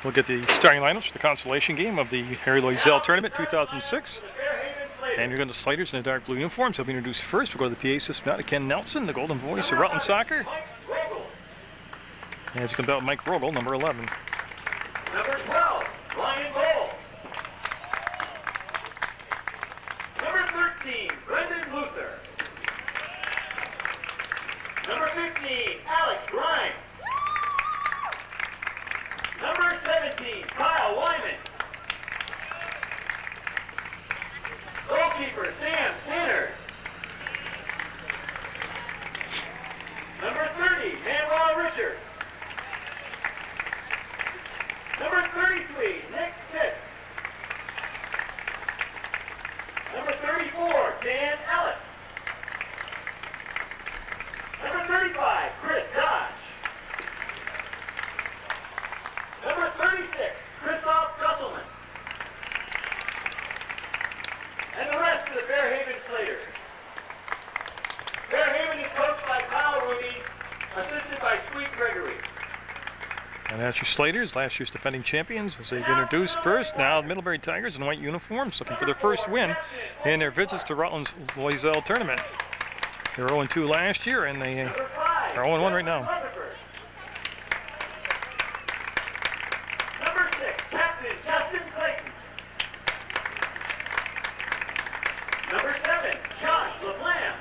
We'll get the starting lineups for the consolation game of the Harry Loyzelle Tournament 2006. And you're going to Sliders in the dark blue uniforms. They'll be introduced first. We'll go to the PA system now to Ken Nelson, the golden voice of Rutland Soccer. As you come out, Mike Rogel, number 11. Number 12, Ryan Gold. Number 13, Brendan Luther. Number 15, Alex Grimes. Number 17, Kyle Wyman. Goalkeeper, Sam Stanner. Number 30, Manuel Richards. Number 33, Nick Sisk. Number 34, Dan Ellis. Number 35, Chris Dodge. Number 36, Christoph Gusselman. And the rest of the Fairhaven Slaters. Fairhaven is coached by Kyle Rooney, assisted by Squeak Gregory. And that's your Slaters, last year's defending champions, as they've introduced first. Now the Middlebury Tigers in white uniforms, looking for their first win in their visits to Rutland's Loyzelle Tournament. They were 0-2 last year, and they are 0-1 right now. Number 6, Captain Justin Clayton. Number 7, Josh LaFlamme.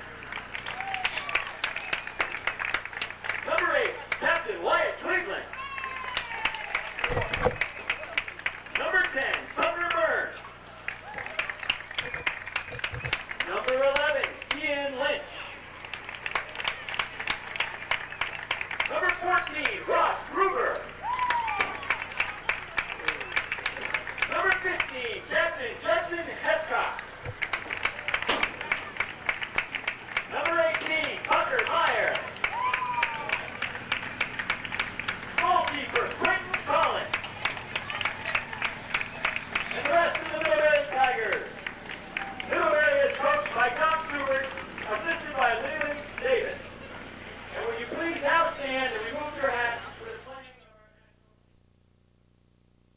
Number 8, Captain Wyatt Cleveland. Number 10, Sumner Burns. Number 11, Ian Lynch. Number 14, Ross Gruber. Number 15, Captain Judson Hescock. Number 18, Tucker Meyer. Goalkeeper, Quentin Collins. And the rest of the Middlebury Tigers. Middlebury is coached by Tom Stewart, assisted by Leland Davis. And would you please now stand and remove your hats for the playing of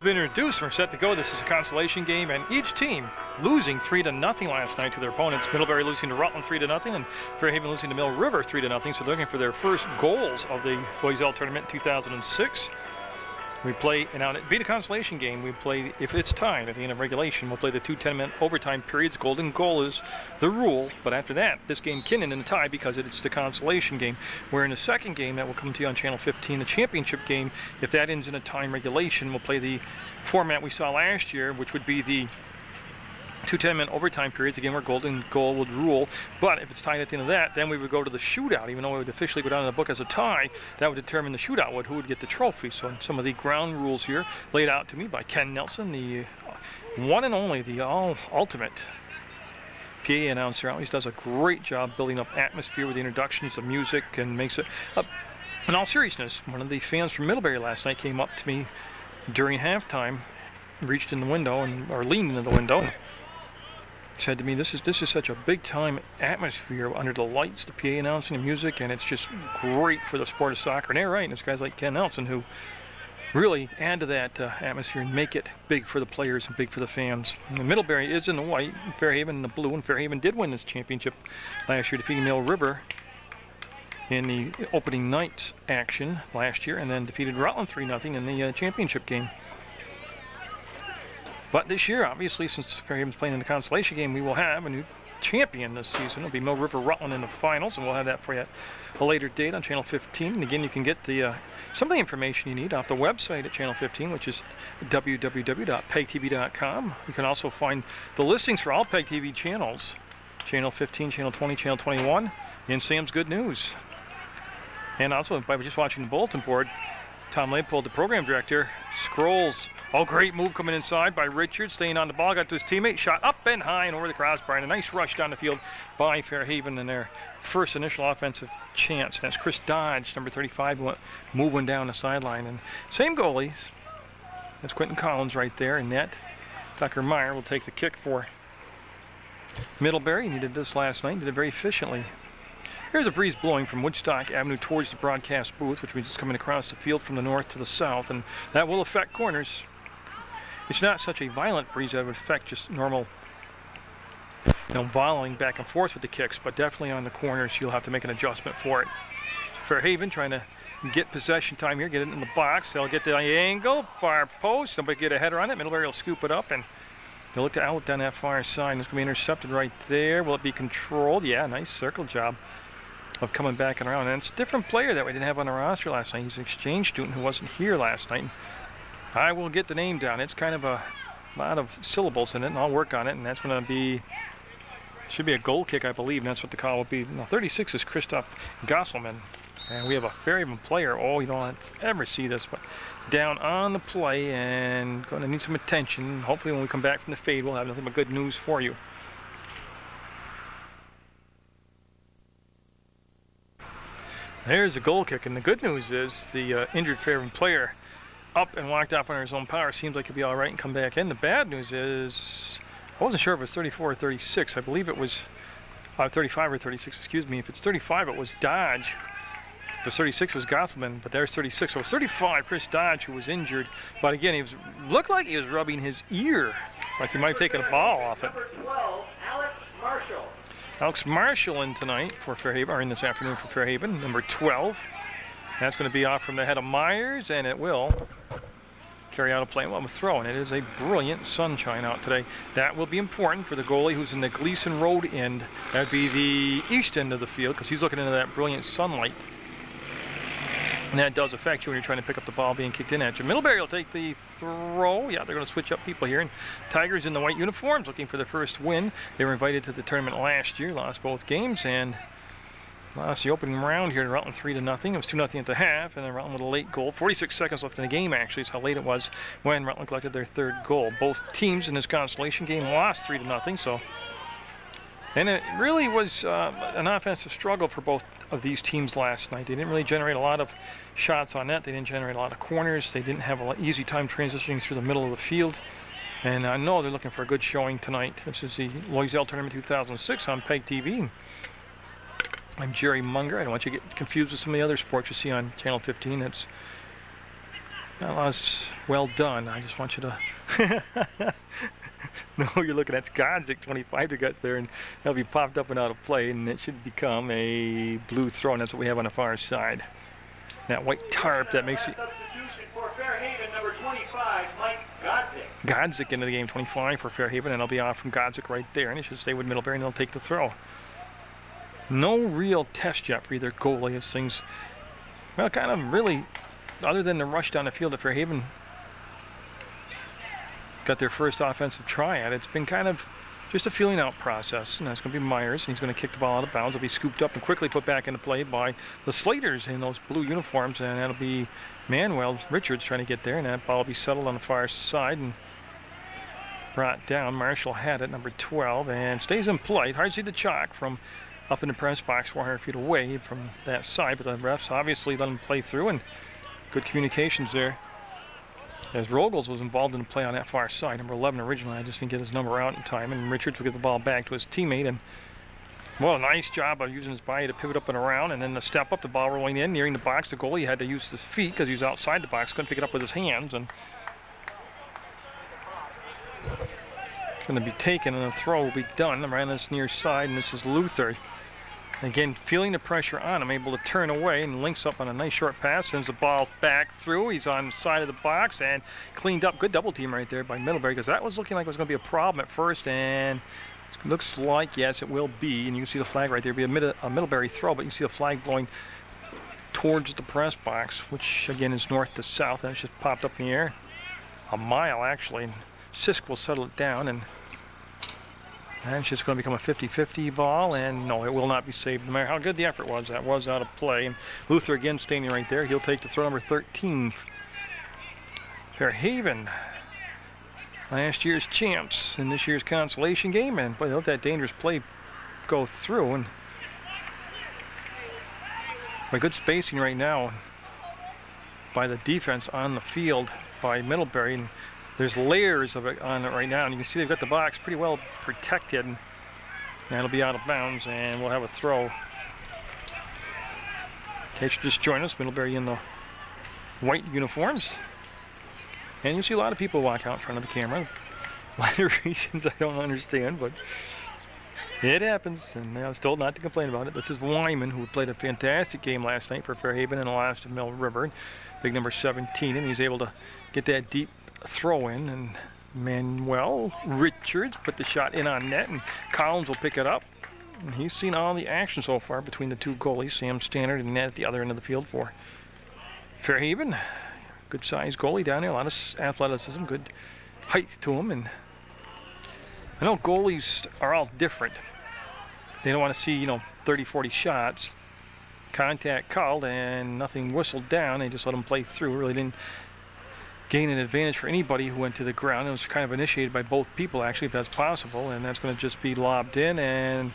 our... Been introduced, we're set to go. This is a consolation game, and each team losing 3-0 last night to their opponents. Middlebury losing to Rutland 3-0, and Fairhaven losing to Mill River 3-0. So they're looking for their first goals of the Loyzelle Tournament 2006. We play, and now it'd be a consolation game. We play, if it's tied at the end of regulation, we'll play the 2 10-minute overtime periods. Golden goal is the rule, but after that, this game can end in a tie because it's the consolation game. Where in the second game that will come to you on Channel 15, the championship game, if that ends in a time regulation, we'll play the format we saw last year, which would be the 2 10-minute overtime periods, again, where golden goal would rule. But if it's tied at the end of that, then we would go to the shootout. Even though it would officially go down in the book as a tie, that would determine the shootout, who would get the trophy. So some of the ground rules here laid out to me by Ken Nelson, the one and only, the ultimate PA announcer. Always does a great job building up atmosphere with the introductions of music and makes it up. In all seriousness, one of the fans from Middlebury last night came up to me during halftime, reached in the window, or leaned into the window, said to me, this is such a big time atmosphere under the lights, the PA announcing, the music, and it's just great for the sport of soccer. And they're right, and it's guys like Ken Nelson who really add to that atmosphere and make it big for the players and big for the fans. And Middlebury is in the white, Fairhaven in the blue, and Fairhaven did win this championship last year, defeating Mill River in the opening night's action last year, and then defeated Rutland 3-0 in the championship game. But this year, obviously, since Fairhaven's playing in the consolation game, we will have a new champion this season. It'll be Mill River Rutland in the finals, and we'll have that for you at a later date on Channel 15. And again, you can get the some of the information you need off the website at Channel 15, which is www.PEGTV.com. You can also find the listings for all PEGTV channels, Channel 15, Channel 20, Channel 21, and Sam's Good News. And also, by just watching the bulletin board, Tom Leopold, the program director, scrolls. Oh, great move coming inside by Richard, staying on the ball, got to his teammate, shot up and high and over the crossbar, and a nice rush down the field by Fairhaven in their first initial offensive chance. That's Chris Dodge, number 35, moving down the sideline. And same goalies. That's Quentin Collins right there in net. Tucker Meyer will take the kick for Middlebury. He did this last night, did it very efficiently. Here's a breeze blowing from Woodstock Avenue towards the broadcast booth, which means it's coming across the field from the north to the south, and that will affect corners. It's not such a violent breeze that would affect just normal, volleying back and forth with the kicks, but definitely on the corners you'll have to make an adjustment for it. Fairhaven trying to get possession time here, get it in the box. They'll get the angle, far post, somebody get a header on it. Middlebury will scoop it up, and they'll look to out down that far side. It's going to be intercepted right there. Will it be controlled? Yeah, nice circle job of coming back and around. And it's a different player that we didn't have on the roster last night. He's an exchange student who wasn't here last night. I will get the name down. It's kind of a lot of syllables in it, and I'll work on it. And that's going to be, should be a goal kick, I believe, and that's what the call will be. Now, 36 is Christoph Gosselman. And we have a Fairhaven player. Oh, you don't ever see this, but down on the play and going to need some attention. Hopefully when we come back from the fade, we'll have nothing but good news for you. There's a goal kick, and the good news is the injured Fairhaven player up and walked off under his own power. Seems like he'll be all right and come back in. The bad news is, I wasn't sure if it was 34 or 36. I believe it was 35 or 36, excuse me. If it's 35, it was Dodge. If it's 36, it was Gosselman, but there's 36. So it was 35, Chris Dodge, who was injured. But again, he looked like he was rubbing his ear, like he might have taken a ball off it. Number 12, Alex Marshall. Alex Marshall in tonight for Fairhaven, or in this afternoon for Fairhaven, number 12. That's going to be off from the head of Myers, and it will carry out a play while I'm throwing. It is a brilliant sunshine out today. That will be important for the goalie who's in the Gleason Road end. That would be the east end of the field, because he's looking into that brilliant sunlight. And that does affect you when you're trying to pick up the ball being kicked in at you. Middlebury will take the throw. Yeah, they're going to switch up people here. And Tigers in the white uniforms looking for their first win. They were invited to the tournament last year, lost both games, and lost the opening round here to Rutland 3-0. It was 2-0 at the half, and then Rutland with a late goal. 46 seconds left in the game, actually, is how late it was when Rutland collected their third goal. Both teams in this consolation game lost 3-0, so. And it really was an offensive struggle for both of these teams last night. They didn't really generate a lot of shots on net. They didn't generate a lot of corners. They didn't have an easy time transitioning through the middle of the field. And I know they're looking for a good showing tonight. This is the Loyzelle Tournament 2006 on PEGTV. I'm Jerry Munger. I don't want you to get confused with some of the other sports you see on Channel 15. It's not as well done. I just want you to... No, you're looking at Godzik 25 to get there, and that'll be popped up and out of play, and it should become a blue throw, and that's what we have on the far side. That white tarp that makes it. Substitution for Fairhaven, number 25, Mike Godzik. Godzik into the game, 25 for Fairhaven, and it'll be off from Godzik right there, and it should stay with Middlebury, and they'll take the throw. No real test yet for either goalie as things, well, kind of really, other than the rush down the field at Fairhaven got their first offensive try at it. It's been kind of just a feeling out process, and that's going to be Myers, and he's going to kick the ball out of bounds. It'll be scooped up and quickly put back into play by the Slaters in those blue uniforms, and that'll be Manuel Richards trying to get there, and that ball will be settled on the far side and brought down. Marshall had it, number 12, and stays in play. Hard to see the chalk from up in the press box 400 feet away from that side, but the refs obviously let him play through, and good communications there. As Rogels was involved in the play on that far side, number 11 originally. I just didn't get his number out in time, and Richards will get the ball back to his teammate. And well, a nice job of using his body to pivot up and around, and then the step up, the ball rolling in, nearing the box. The goalie had to use his feet because he was outside the box, couldn't pick it up with his hands, and it's going to be taken, and the throw will be done around this near side, and this is Luther. Again, feeling the pressure on him, able to turn away and links up on a nice short pass, sends the ball back through. He's on the side of the box and cleaned up. Good double team right there by Middlebury, because that was looking like it was going to be a problem at first, and it looks like, yes, it will be. And you can see the flag right there. It'll be a Middlebury throw, but you see the flag blowing towards the press box, which again is north to south, and it's just popped up in the air. A mile, actually. And Sisk will settle it down, and it's just going to become a 50-50 ball, and no, it will not be saved. No matter how good the effort was, that was out of play. And Luther again standing right there. He'll take the throw, number 13. Fairhaven, last year's champs in this year's consolation game, and boy, they let that dangerous play go through. And by good spacing right now by the defense on the field by Middlebury. And there's layers of it on it right now, and you can see they've got the box pretty well protected. And that'll be out of bounds, and we'll have a throw In case you just joined us, Middlebury in the white uniforms. And you'll see a lot of people walk out in front of the camera. A lot of reasons I don't understand, but it happens, and I was told not to complain about it. This is Wyman, who played a fantastic game last night for Fairhaven and lost to Mill River. Big number 17, and he's able to get that deep throw in, and Manuel Richards put the shot in on net, and Collins will pick it up. And he's seen all the action so far between the two goalies, Sam Stannard and Ned at the other end of the field for Fairhaven. Good sized goalie down there, a lot of athleticism, good height to him. And I know goalies are all different. They don't want to see, 30, 40 shots. Contact called and nothing whistled down. They just let them play through. Really didn't gain an advantage for anybody who went to the ground. It was kind of initiated by both people, actually, if that's possible. And that's going to just be lobbed in, and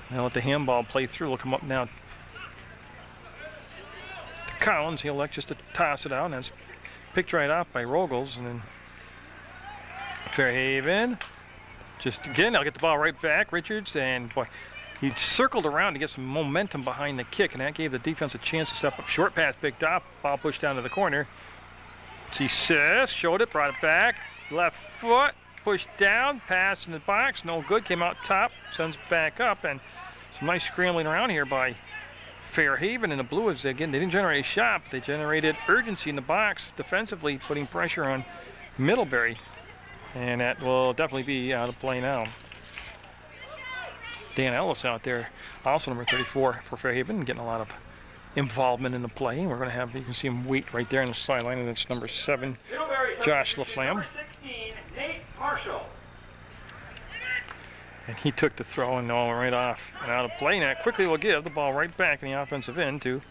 they'll let the handball play through. It'll come up now to Collins. He'll elect just to toss it out, and that's picked right off by Rogels. And then Fairhaven, just again, they'll get the ball right back. Richards, and boy, he circled around to get some momentum behind the kick, and that gave the defense a chance to step up. Short pass picked up, ball pushed down to the corner. See Sis, showed it, brought it back. Left foot, pushed down, pass in the box, no good. Came out top, sends back up, and some nice scrambling around here by Fairhaven. And the Blues, again, they didn't generate a shot, but they generated urgency in the box defensively, putting pressure on Middlebury. And that will definitely be out of play now. Dan Ellis out there, also number 34 for Fairhaven, getting a lot of involvement in the play. And we're going to have, you can see him wait right there on the sideline, and it's number 7, Josh LaFlamme. Number 16, Nate Marshall. And he took the throw and all right off and out of play. And that quickly will give the ball right back in the offensive end to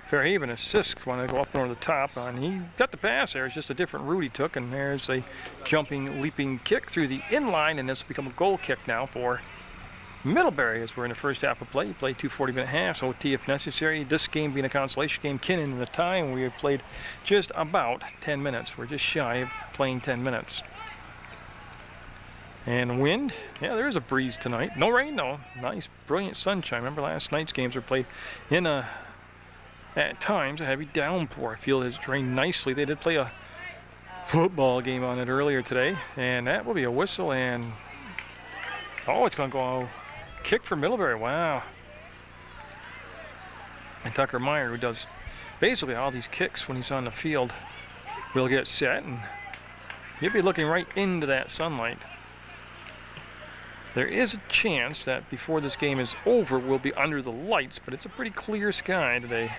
Fairhaven. Sisk wanted to go up over the top, and he got the pass there. It's just a different route he took, and there's a jumping, leaping kick through the inline, and this will become a goal kick now for Middlebury as we're in the first half of play. You play 2 40-minute halves, OT if necessary. This game being a consolation game, Kinnan in the time, we have played just about 10 minutes. We're just shy of playing 10 minutes. And wind, yeah, there is a breeze tonight. No rain though. Nice, brilliant sunshine. Remember last night's games were played in at times a heavy downpour. Field has drained nicely. They did play a football game on it earlier today, and that will be a whistle. And oh, it's going to go kick for Middlebury. Wow. And Tucker Meyer, who does basically all these kicks when he's on the field, will get set, and you'll be looking right into that sunlight. There is a chance that before this game is over, we'll be under the lights, but it's a pretty clear sky today.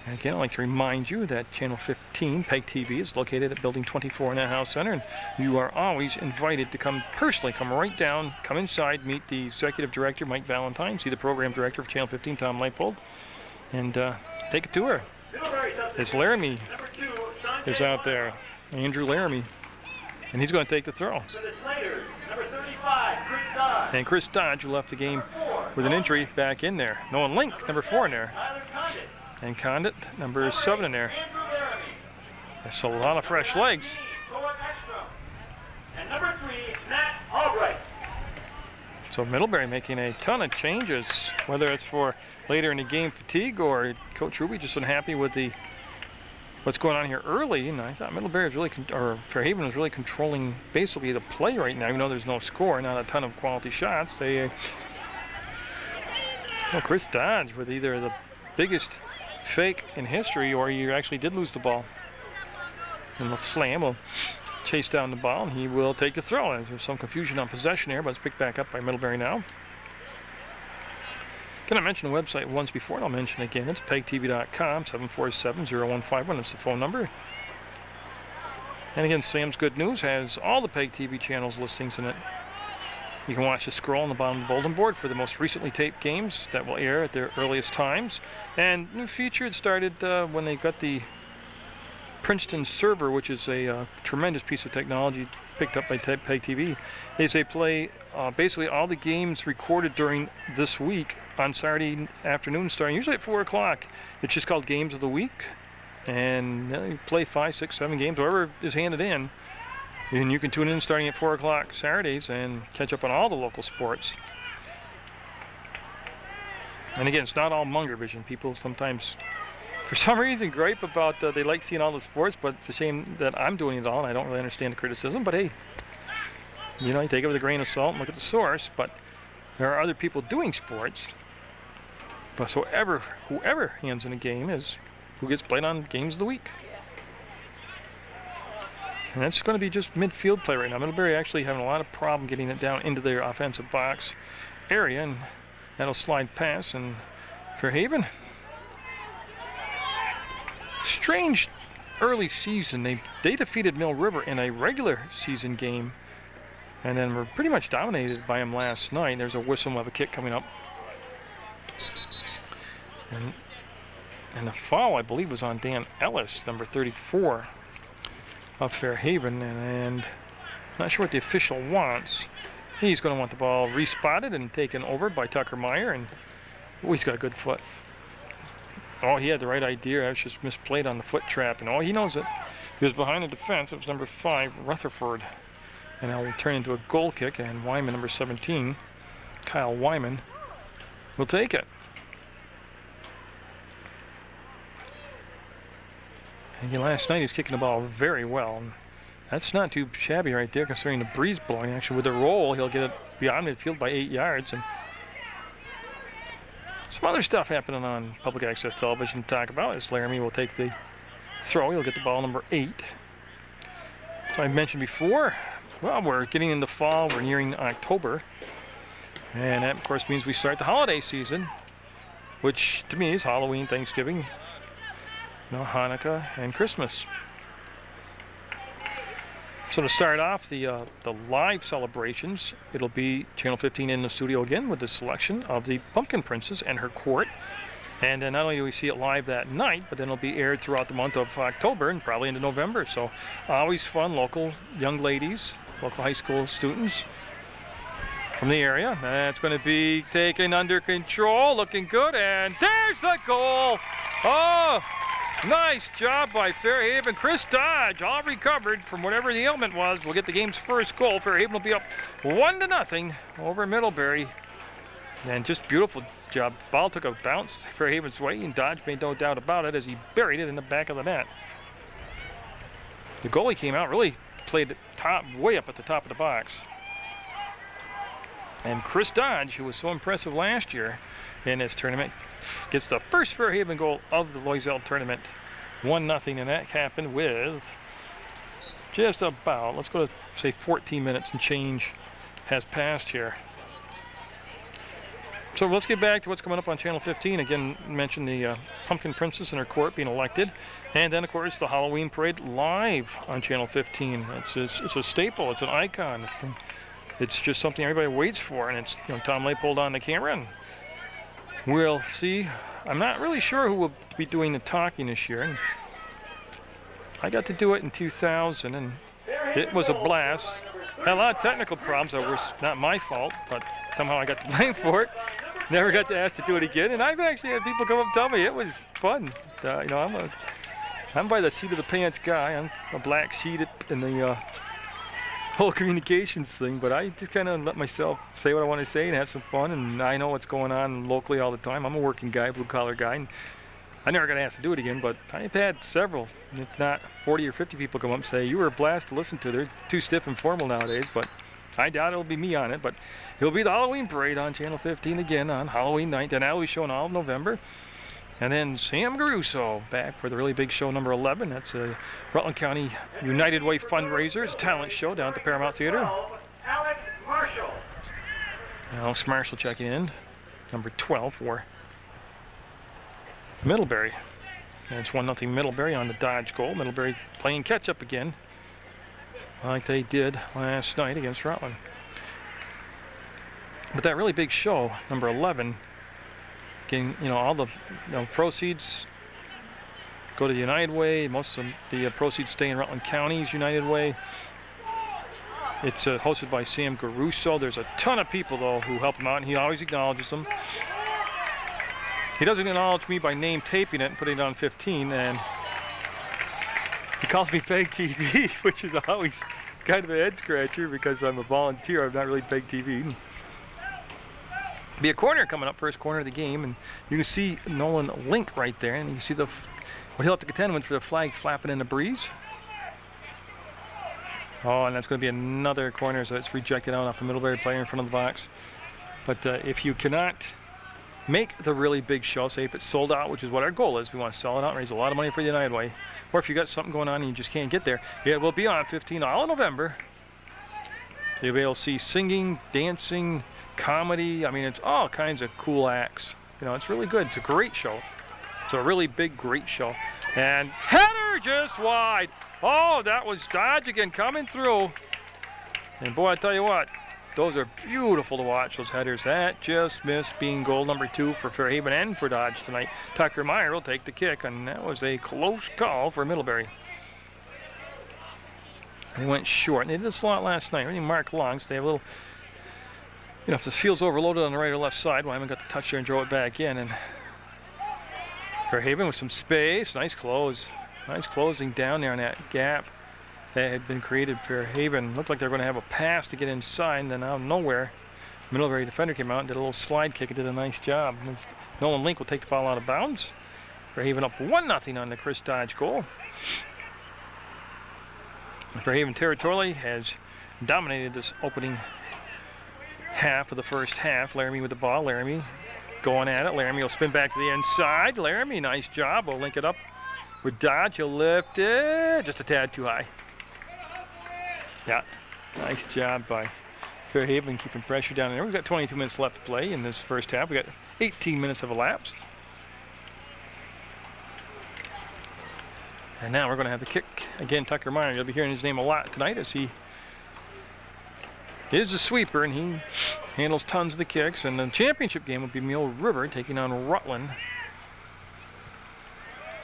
And again, I'd like to remind you that Channel 15, PEGTV, is located at Building 24 in that house center, and you are always invited to come personally, come right down, come inside, meet the Executive Director, Mike Valentine, see the Program Director of Channel 15, Tom Leipold, and take a tour. As Laramie is out there, Andrew Laramie, and he's going to take the throw. And Chris Dodge, who left the game with an injury, back in there. Nolan Link, number 4 in there. And Condit, number 7 in there. That's a lot of fresh legs. And number 3, Matt Albright. So Middlebury making a ton of changes, whether it's for later in the game fatigue or Coach Ruby just unhappy with what's going on here early. And I thought Middlebury was really, or Fairhaven was really controlling basically the play right now, even though there's no score, not a ton of quality shots. They, well, Chris Dodge with either the biggest fake in history, or he actually did lose the ball. And LaFlamme will chase down the ball, and he will take the throw. There's some confusion on possession here, but it's picked back up by Middlebury now. Can I mention the website once before, and I'll mention it again. It's PEGTV.com, 747-0151. That's the phone number. And again, Sam's Good News has all the PEGTV channels listings in it. You can watch the scroll on the bottom of the bulletin board for the most recently taped games that will air at their earliest times. And new feature, it started when they got the Princeton server, which is a tremendous piece of technology picked up by PEGTV, is they play basically all the games recorded during this week on Saturday afternoon, starting usually at 4 o'clock. It's just called Games of the Week. And you play 5, 6, 7 games, whatever is handed in. And you can tune in starting at 4 o'clock Saturdays and catch up on all the local sports. And again, it's not all Munger vision. People sometimes, for some reason, gripe about they like seeing all the sports, but it's a shame that I'm doing it all and I don't really understand the criticism. But hey, you know, you take it with a grain of salt and look at the source. But there are other people doing sports. But so whoever hands in a game is who gets played on Games of the Week. And that's going to be just midfield play right now. Middlebury actually having a lot of problem getting it down into their offensive box area, and that'll slide pass. And Fairhaven, strange early season. They defeated Mill River in a regular season game, and then were pretty much dominated by them last night. There's a whistle, we'll have a kick coming up. And the foul, I believe, was on Dan Ellis, number 34 of Fairhaven, and not sure what the official wants. He's going to want the ball respotted and taken over by Tucker Meyer, and he's got a good foot. Oh, he had the right idea. I was just misplayed on the foot trap, and he knows it. He was behind the defense. It was number 5, Rutherford, and that will turn into a goal kick, and Wyman, number 17, Kyle Wyman, will take it. And last night he was kicking the ball very well. And that's not too shabby right there considering the breeze blowing. Actually, with a roll, he'll get it beyond midfield by 8 yards. And some other stuff happening on public access television to talk about is Laramie will take the throw. He'll get the ball, number 8. So I mentioned before, well, we're getting into fall. We're nearing October. And that, of course, means we start the holiday season, which to me is Halloween, Thanksgiving, Hanukkah, and Christmas. So to start off the live celebrations, it'll be Channel 15 in the studio again with the selection of the Pumpkin Princess and her court. And then not only do we see it live that night, but then it'll be aired throughout the month of October and probably into November. So always fun, local young ladies, local high school students from the area. That's going to be taken under control, looking good, and there's the goal. Oh! Nice job by Fairhaven. Chris Dodge, all recovered from whatever the ailment was. We'll get the game's first goal. Fairhaven will be up 1-0 over Middlebury. And just beautiful job. Ball took a bounce Fairhaven's way, and Dodge made no doubt about it as he buried it in the back of the net. The goalie came out, really played way up at the top of the box. And Chris Dodge, who was so impressive last year in this tournament, gets the first Fairhaven goal of the Loyzelle tournament, 1-0, and that happened with just about, let's go to say 14 minutes and change has passed here. So let's get back to what's coming up on Channel 15. Again, mentioned the Pumpkin Princess and her court being elected, and then of course the Halloween parade live on Channel 15. It's a staple, it's an icon. It's just something everybody waits for, and it's, Tom Leipold on the camera, and we'll see. I'm not really sure who will be doing the talking this year. And I got to do it in 2000, and it was a blast. Had a lot of technical problems that were not my fault, but somehow I got the blame for it. Never got to ask to do it again, and I've actually had people come up and tell me it was fun. I'm by the seat of the pants guy. I'm a black sheep in the whole communications thing, but I just kind of let myself say what I want to say and have some fun, and I know what's going on locally all the time. I'm a working guy, blue-collar guy, and I never got asked to do it again, but I've had several, if not 40 or 50 people come up and say, you were a blast to listen to. They're too stiff and formal nowadays, but I doubt it'll be me on it, but it'll be the Halloween parade on Channel 15 again on Halloween night, and that'll be shown all of November. And then Sam Garuso back for the really big show, number 11. That's a Rutland County United Way fundraiser. It's a talent show down at the Paramount Theater. Alex Marshall. Alex Marshall checking in, number 12 for Middlebury. And it's 1-0 Middlebury on the Dodge goal. Middlebury playing catch-up again, like they did last night against Rutland. But that really big show, number 11, getting, all the proceeds go to the United Way. Most of the proceeds stay in Rutland County's United Way. It's hosted by Sam Garuso. There's a ton of people, though, who help him out, and he always acknowledges them. He doesn't acknowledge me by name taping it and putting it on 15, and he calls me PEGTV, which is always kind of a head scratcher because I'm a volunteer. I'm not really PEGTV. Be a corner coming up, first corner of the game, and you can see Nolan Link right there, and you can see what he'll have to contend with for the flag flapping in the breeze. Oh, and that's going to be another corner, so it's rejected out off the Middlebury player in front of the box. But if you cannot make the really big show, say if it's sold out, which is what our goal is, we want to sell it out and raise a lot of money for the United Way, or if you got something going on and you just can't get there, it will be on 15 all in November. You'll be able to see singing, dancing, comedy. I mean, it's all kinds of cool acts. You know, it's really good. It's a great show. It's a really big, great show. And header just wide. Oh, that was Dodge again coming through. And boy, I tell you what, those are beautiful to watch, those headers. That just missed being goal number 2 for Fairhaven and for Dodge tonight. Tucker Meyer will take the kick, and that was a close call for Middlebury. They went short, and they did this a lot last night. Really marked long, so they have a little, you know, if the field's overloaded on the right or left side, Wyman got the touch there and drove it back in. And Fairhaven with some space, nice close. Nice closing down there on that gap that had been created for Fairhaven. Looked like they were going to have a pass to get inside, and then out of nowhere, Middlebury defender came out and did a little slide kick and did a nice job. And Nolan Link will take the ball out of bounds. Fairhaven up 1-0 on the Chris Dodge goal. Fairhaven territorially has dominated this opening half of the first half. Laramie with the ball. Laramie going at it. Laramie will spin back to the inside. Laramie, nice job. We'll link it up with Dodge. He'll lift it just a tad too high. Yeah, nice job by Fairhaven keeping pressure down there. We've got 22 minutes left to play in this first half. We've got 18 minutes have elapsed. And now we're going to have the kick. Again, Tucker Meyer. You'll be hearing his name a lot tonight as he is a sweeper and he handles tons of the kicks. And the championship game will be Mill River taking on Rutland.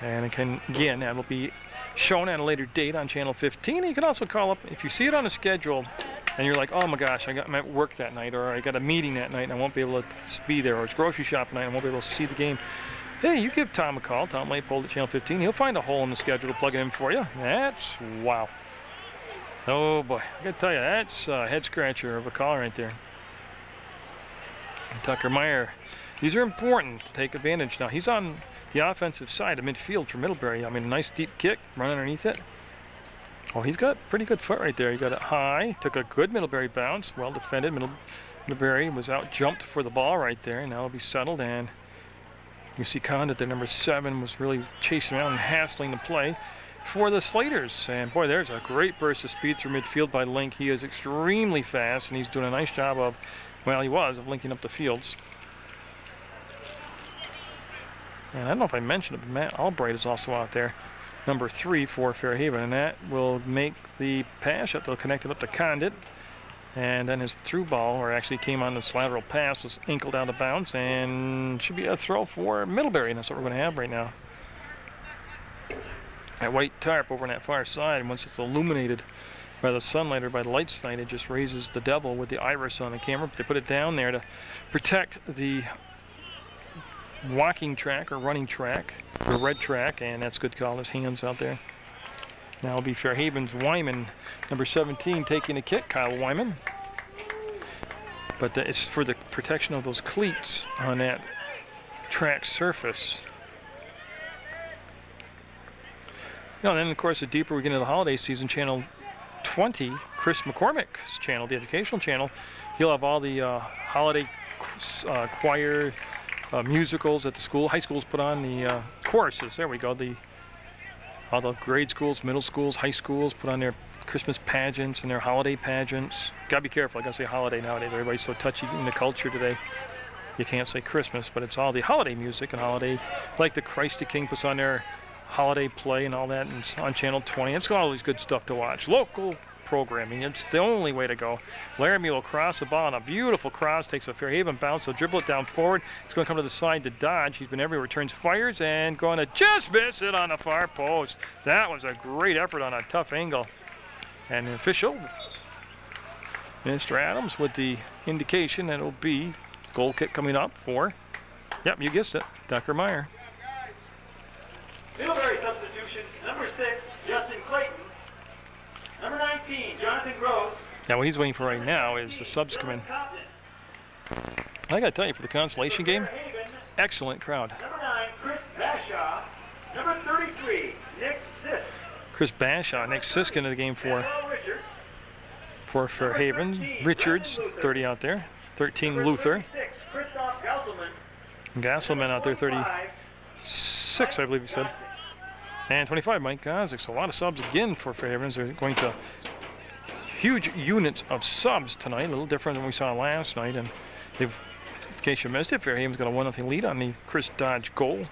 And again, that will be shown at a later date on Channel 15. And you can also call up, if you see it on the schedule and you're like, oh my gosh, I'm at work that night, or I got a meeting that night and I won't be able to be there, or it's grocery shop night and I won't be able to see the game. Hey, you give Tom a call, Tom Leopold at Channel 15. He'll find a hole in the schedule to plug it in for you. That's, wow. Oh boy, I gotta tell you, that's a head scratcher of a call right there. And Tucker Meyer, these are important to take advantage. Now he's on the offensive side of midfield for Middlebury. I mean, a nice deep kick, run underneath it. Oh, he's got pretty good foot right there. He got it high, took a good Middlebury bounce, well defended. Middlebury was out jumped for the ball right there, and now it'll be settled. And you see Condit, the number 7, was really chasing around and hassling the play for the Slaters. And boy, there's a great burst of speed through midfield by Link. He is extremely fast, and he's doing a nice job of, well, he was, of linking up the fields. And I don't know if I mentioned it, but Matt Albright is also out there, number 3 for Fairhaven, and that will make the pass up. They'll connect it up to Condit. And then his through ball, or actually came on this lateral pass, was ankled out of bounds and should be a throw for Middlebury, and that's what we're going to have right now. That white tarp over on that far side, and once it's illuminated by the sunlight or by the lights tonight, it just raises the devil with the iris on the camera. But they put it down there to protect the walking track or running track, the red track, and that's good call. There's hands out there. Now it'll be Fairhaven's Wyman, number 17, taking a kick, Kyle Wyman. But it's for the protection of those cleats on that track surface. You know, then of course, the deeper we get into the holiday season, Channel 20, Chris McCormick's channel, the educational channel, he'll have all the holiday choir musicals at the school. High schools put on the choruses. There we go. All the grade schools, middle schools, high schools put on their Christmas pageants and their holiday pageants. Gotta be careful. I gotta say holiday nowadays. Everybody's so touchy in the culture today. You can't say Christmas, but it's all the holiday music and holiday, like the Christ the King puts on their holiday play and all that, and it's on Channel 20. It's got all these good stuff to watch. Local programming. It's the only way to go. Laramie will cross the ball on a beautiful cross, takes a Fairhaven bounce, so dribble it down forward. He's going to come to the side to Dodge. He's been everywhere, turns, fires, and going to just miss it on the far post. That was a great effort on a tough angle. And the official, Mr. Adams, with the indication that it'll be goal kick coming up for, yep, you guessed it, Tucker Meyer. Middlebury substitutions, number 6, Justin Clayton. Number 19, Jonathan Gross. Now what he's waiting for right now is the subs come in. I got to tell you, for the consolation game, excellent crowd. Number 9, Chris Bashaw. Number 33, Nick Sisk. Chris Bashaw, Nick Sisk into the game for Fairhaven. 13, Richards, 30 out there. 13, Luther. 36, Christoph Gasselman. Gasselman out there, 36, I believe he said. And 25, Mike Gozik. So a lot of subs again for Fairhaven. They're going to huge units of subs tonight, a little different than we saw last night. And they've, in case you missed it, Fairhaven's got a 1-0 lead on the Chris Dodge goal.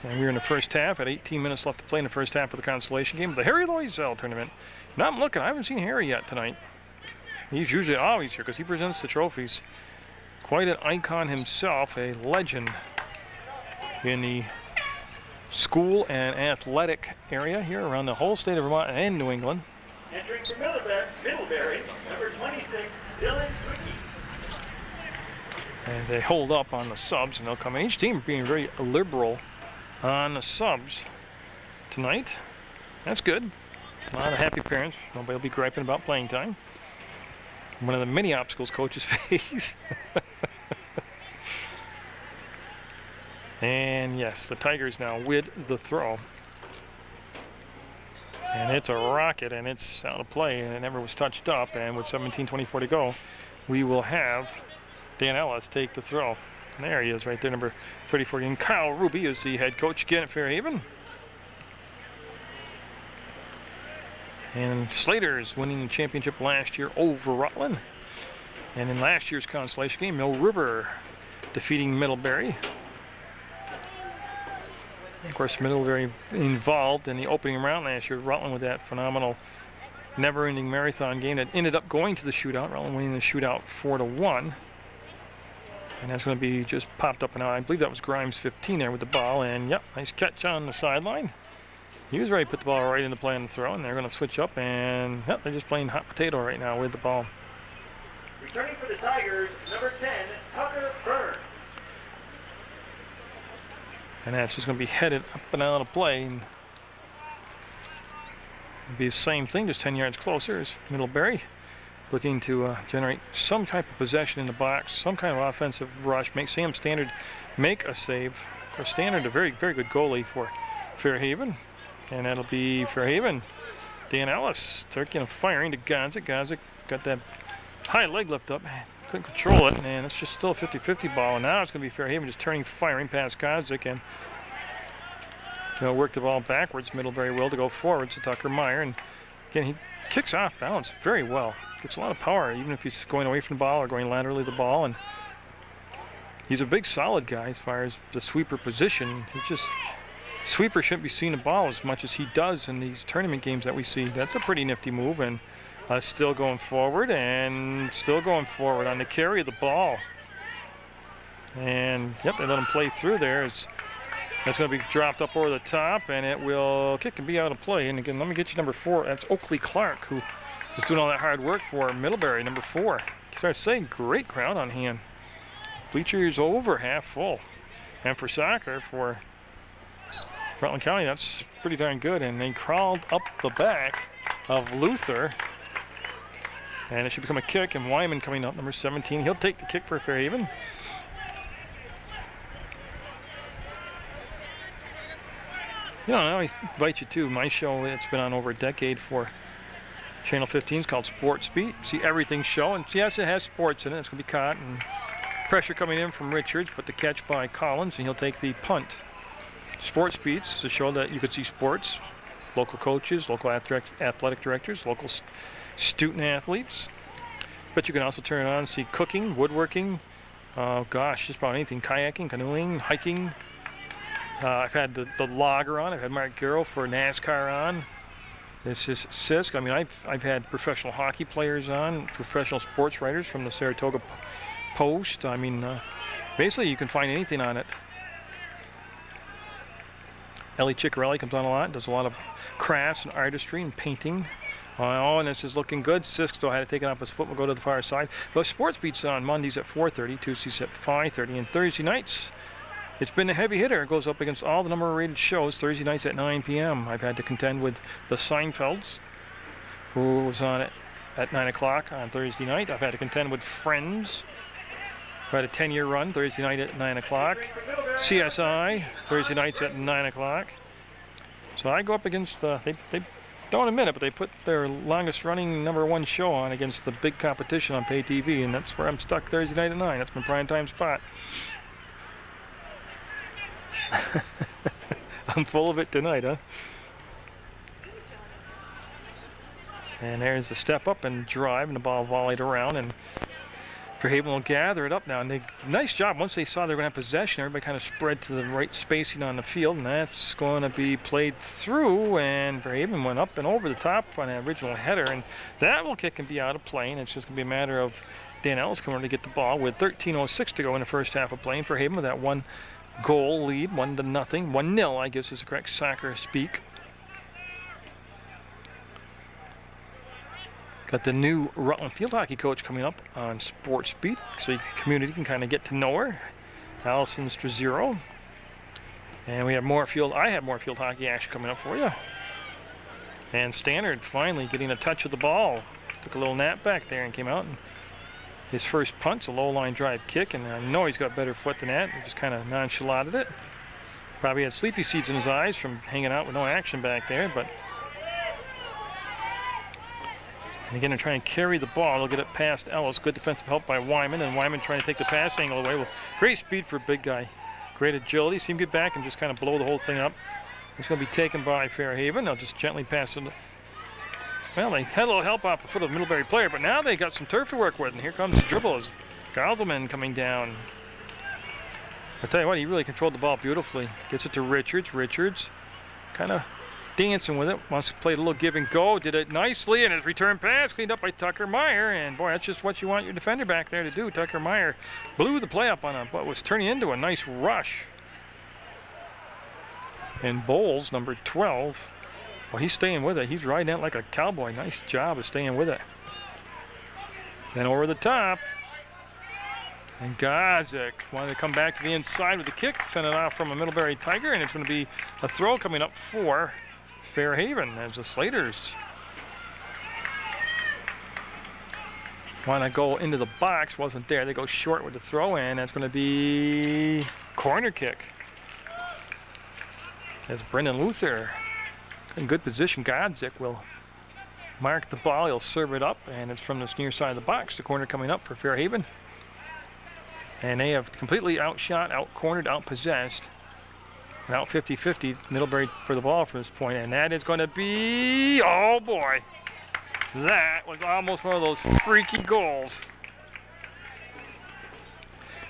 And we're in the first half at 18 minutes left to play in the first half of the consolation game of the Harry Loyzelle tournament. Now I'm looking, I haven't seen Harry yet tonight. He's usually always here because he presents the trophies. Quite an icon himself, a legend in the school and athletic area here around the whole state of Vermont and New England. Entering for Middlebury, number 26, Dylan Quickie. And they hold up on the subs and they'll come in. Each team being very liberal on the subs tonight. That's good. A lot of happy parents. Nobody will be griping about playing time. One of the many obstacles coaches face. And yes, the Tigers now with the throw. And it's a rocket and it's out of play and it never was touched up. And with 17:24 to go, we will have Dan Ellis take the throw. And there he is right there, number 34. And Kyle Ruby is the head coach again at Fairhaven. And Slater's winning the championship last year over Rutland. And in last year's consolation game, Mill River defeating Middlebury. Of course, Middlebury involved in the opening round last year. Rutland with that phenomenal never-ending marathon game that ended up going to the shootout. Rutland winning the shootout 4-1. And that's going to be just popped up and out. I believe that was Grimes 15 there with the ball. And yep, nice catch on the sideline. He was ready to put the ball right into play on the throw, and they're going to switch up, and yep, they're just playing hot potato right now with the ball. Returning for the Tigers, number 10, Tucker Byrne. And that's just going to be headed up and out of play. And it'll be the same thing, just 10 yards closer as Middlebury, looking to generate some type of possession in the box, some kind of offensive rush, make Sam Standard make a save. Of course, Standard, a very, very good goalie for Fairhaven. And that'll be Fairhaven. Dan Ellis taking a firing to Gonzik. Gonzik got that high leg lift up. Couldn't control it. And it's just still a 50-50 ball. And now it's going to be Fairhaven just turning, firing past Gonzik. And work the ball backwards. Middlebury will to go forward to Tucker Meyer. And again, he kicks off balance very well. Gets a lot of power, even if he's going away from the ball or going laterally the ball. And he's a big, solid guy as far as the sweeper position. He just... Sweeper shouldn't be seeing the ball as much as he does in these tournament games that we see. That's a pretty nifty move, and still going forward on the carry of the ball. And yep, they let him play through there. That's going to be dropped up over the top, and it will kick and be out of play. And again, let me get you number 4. That's Oakley Clark, who was doing all that hard work for Middlebury, number 4. Start saying, great crowd on hand. Bleachers over half full. And for soccer, for Rutland County, that's pretty darn good. And they crawled up the back of Luther. And it should become a kick, and Wyman coming up, number 17. He'll take the kick for Fairhaven. I invite you to my show. It's been on over a decade for Channel 15. It's called Sports Beat. See everything show. And yes, it has sports in it. It's going to be caught. And pressure coming in from Richards, but the catch by Collins, and he'll take the punt. Sports Beats is a show that you could see sports, local coaches, local athletic directors, local student athletes. But you can also turn it on and see cooking, woodworking, just about anything, kayaking, canoeing, hiking. I've had the logger on. I've had Mark Garrow for NASCAR on. This is Sisk. I mean, I've had professional hockey players on, professional sports writers from the Saratoga Post. I mean, basically you can find anything on it. Ellie Ciccarelli comes on a lot, does a lot of crafts and artistry and painting. And this is looking good. Sisk still had to take it off his foot. We'll go to the far side. But Sports Beats on Mondays at 4:30, Tuesdays at 5:30, and Thursday nights, it's been a heavy hitter. It goes up against all the number-rated shows Thursday nights at 9 p.m. I've had to contend with the Seinfelds, who was on it at 9 o'clock on Thursday night. I've had to contend with Friends, We had a 10-year run Thursday night at 9 o'clock. CSI Thursday nights at 9 o'clock. So I go up against, they don't admit it, but they put their longest running #1 show on against the big competition on PEGTV, and that's where I'm stuck Thursday night at 9. That's my prime time spot. I'm full of it tonight, huh? And there's the step up and drive, and the ball volleyed around, and Fairhaven will gather it up now. And nice job. Once they saw they were going to have possession, everybody kind of spread to the right spacing on the field, and that's going to be played through, and Fairhaven went up and over the top on an original header, and that will kick and be out of play, and it's just going to be a matter of Dan Ellis coming to get the ball with 13:06 to go in the first half of play. Fairhaven with that 1-goal lead, 1-0, 1-0, I guess is the correct soccer speak. Got the new Rutland field hockey coach coming up on Sports Beat, so the community can kind of get to know her. Allison Strazero. And we have more field, I have more field hockey action coming up for you. And Standard finally getting a touch of the ball. Took a little nap back there and came out. And his first punt's a low line drive kick, and I know he's got better foot than that. He just kind of nonchalanted it. Probably had sleepy seeds in his eyes from hanging out with no action back there, but and again, they're trying to carry the ball. They'll get it past Ellis. Good defensive help by Wyman, and Wyman trying to take the pass angle away. Well, great speed for a big guy. Great agility. See him get back and just kind of blow the whole thing up. It's going to be taken by Fairhaven. They'll just gently pass it. Well, they had a little help off the foot of the Middlebury player, but now they got some turf to work with, and here comes the dribbles. Gauselman coming down. I tell you what, he really controlled the ball beautifully. Gets it to Richards. Richards kind of dancing with it. Wants to play a little give and go. Did it nicely, and his return pass cleaned up by Tucker Meyer. And boy, that's just what you want your defender back there to do. Tucker Meyer blew the play up on what was turning into a nice rush. And Bowles, number 12, well, he's staying with it. He's riding it like a cowboy. Nice job of staying with it. Then over the top. And Gazik wanted to come back to the inside with the kick. Sent it off from a Middlebury Tiger, and it's going to be a throw coming up for Fairhaven as the Slaters want to go into the box. Wasn't there. They go short with the throw, and that's going to be corner kick. As Brendan Luther in good position. Godzik will mark the ball. He'll serve it up, and it's from this near side of the box. The corner coming up for Fairhaven. And they have completely outshot, out-cornered, out-possessed. And out 50-50 Middlebury for the ball from this point, and that is going to be, oh boy, that was almost one of those freaky goals.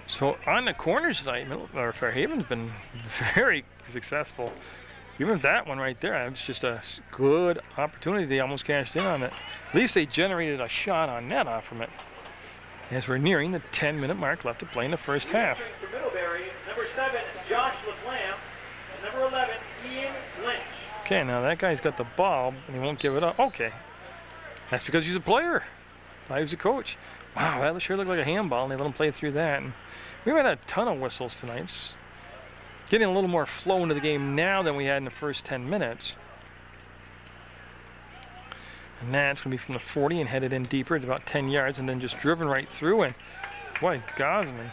So on the corners tonight, Fairhaven's been very successful. Even that one right there, it was just a good opportunity. They almost cashed in on it. At least they generated a shot on net off from it. As we're nearing the 10-minute mark left to play in the first half. For Middlebury, number 7, Josh LaClamp. Number 11, Ian Lynch. Okay, now that guy's got the ball, and he won't give it up. Okay. That's because he's a player. He was a coach. Wow, that sure looked like a handball, and they let him play through that. And we've had a ton of whistles tonight. It's getting a little more flow into the game now than we had in the first 10 minutes. And that's going to be from the 40 and headed in deeper at about 10 yards, and then just driven right through. And boy, Gosman.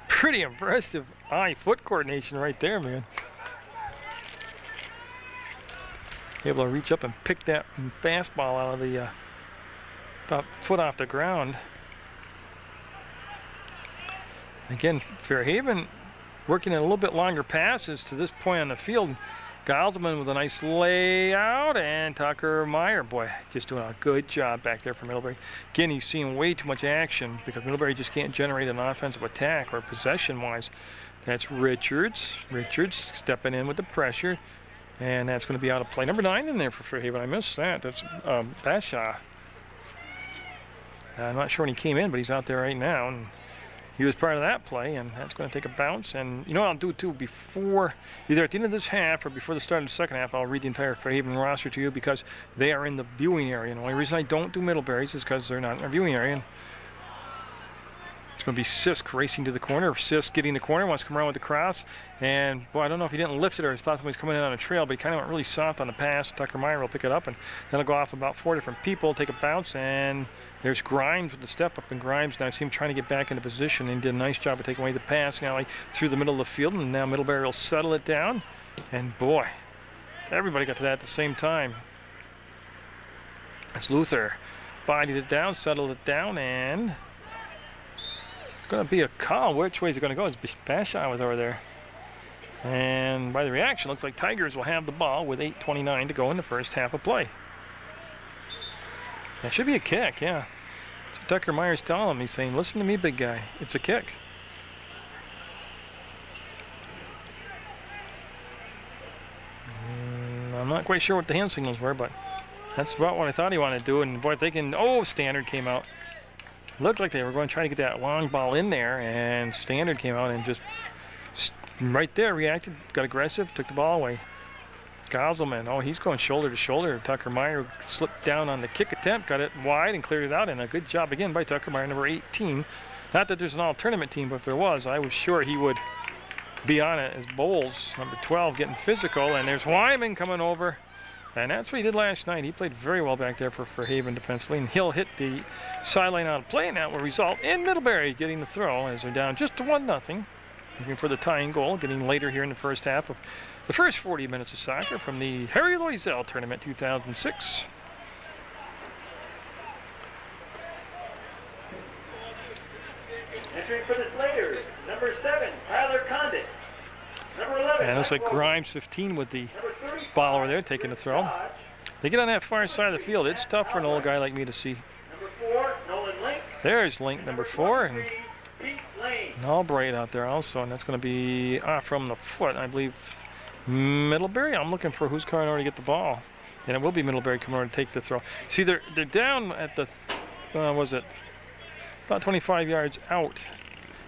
Pretty impressive eye-foot coordination right there, man. Able to reach up and pick that fastball out of the about foot off the ground. Again, Fairhaven working in a little bit longer passes to this point on the field. Gauselman with a nice layout, and Tucker Meyer, boy, just doing a good job back there for Middlebury. Again, he's seeing way too much action because Middlebury just can't generate an offensive attack or possession-wise. That's Richards. Richards stepping in with the pressure, and that's going to be out of play. Number 9 in there for Fairhaven. I missed that. That's Bashaw. I'm not sure when he came in, but he's out there right now. And he was part of that play, and that's going to take a bounce. And you know what I'll do too, before, either at the end of this half or before the start of the second half, I'll read the entire Fairhaven roster to you because they are in the viewing area. And the only reason I don't do Middlebury's is because they're not in our viewing area. And It's going to be Sisk racing to the corner. Sisk getting the corner, wants to come around with the cross. And, boy, I don't know if he didn't lift it or he thought somebody's coming in on a trail, but he kind of went really soft on the pass. Tucker Meyer will pick it up, and that'll go off about 4 different people, take a bounce, and there's Grimes with the step up. And Grimes, now I see him trying to get back into position, and did a nice job of taking away the pass. Now he through the middle of the field, and now Middlebury will settle it down. And, boy, everybody got to that at the same time. As Luther bodied it down, settled it down, and going to be a call. Which way is it going to go? As Bashai was over there. And by the reaction, looks like Tigers will have the ball with 8:29 to go in the first half of play. That should be a kick, yeah. So Tucker Meyer's telling him, he's saying, listen to me, big guy. It's a kick. I'm not quite sure what the hand signals were, but that's about what I thought he wanted to do. And boy, if they can, oh, Standard came out. Looked like they were going to try to get that long ball in there, and Standard came out and just right there reacted, got aggressive, took the ball away. Gosselman, oh, he's going shoulder to shoulder. Tucker Meyer slipped down on the kick attempt, got it wide and cleared it out, and a good job again by Tucker Meyer, number 18. Not that there's an all-tournament team, but if there was, I was sure he would be on it as Bowles, number 12, getting physical, and there's Wyman coming over. And that's what he did last night. He played very well back there for Fairhaven defensively, and he'll hit the sideline out of play, and that will result in Middlebury getting the throw as they're down just to 1-0. Looking for the tying goal, getting later here in the first half of the first 40 minutes of soccer from the Harry Loyzelle Tournament 2006. Entering for the Slaters, number 7, Tyler Condit. Number 11, and it looks like Grimes 15 with the ball over there, taking the throw. They get on that far side of the field. It's tough for an old guy like me to see. Number 4, Nolan Link. There's Link, number 4, and Pete Lane. Albright out there also, and that's going to be from the foot, I believe. Middlebury. I'm looking for who's coming over to get the ball, and it will be Middlebury coming over to take the throw. See, they're down at the was it about 25 yards out.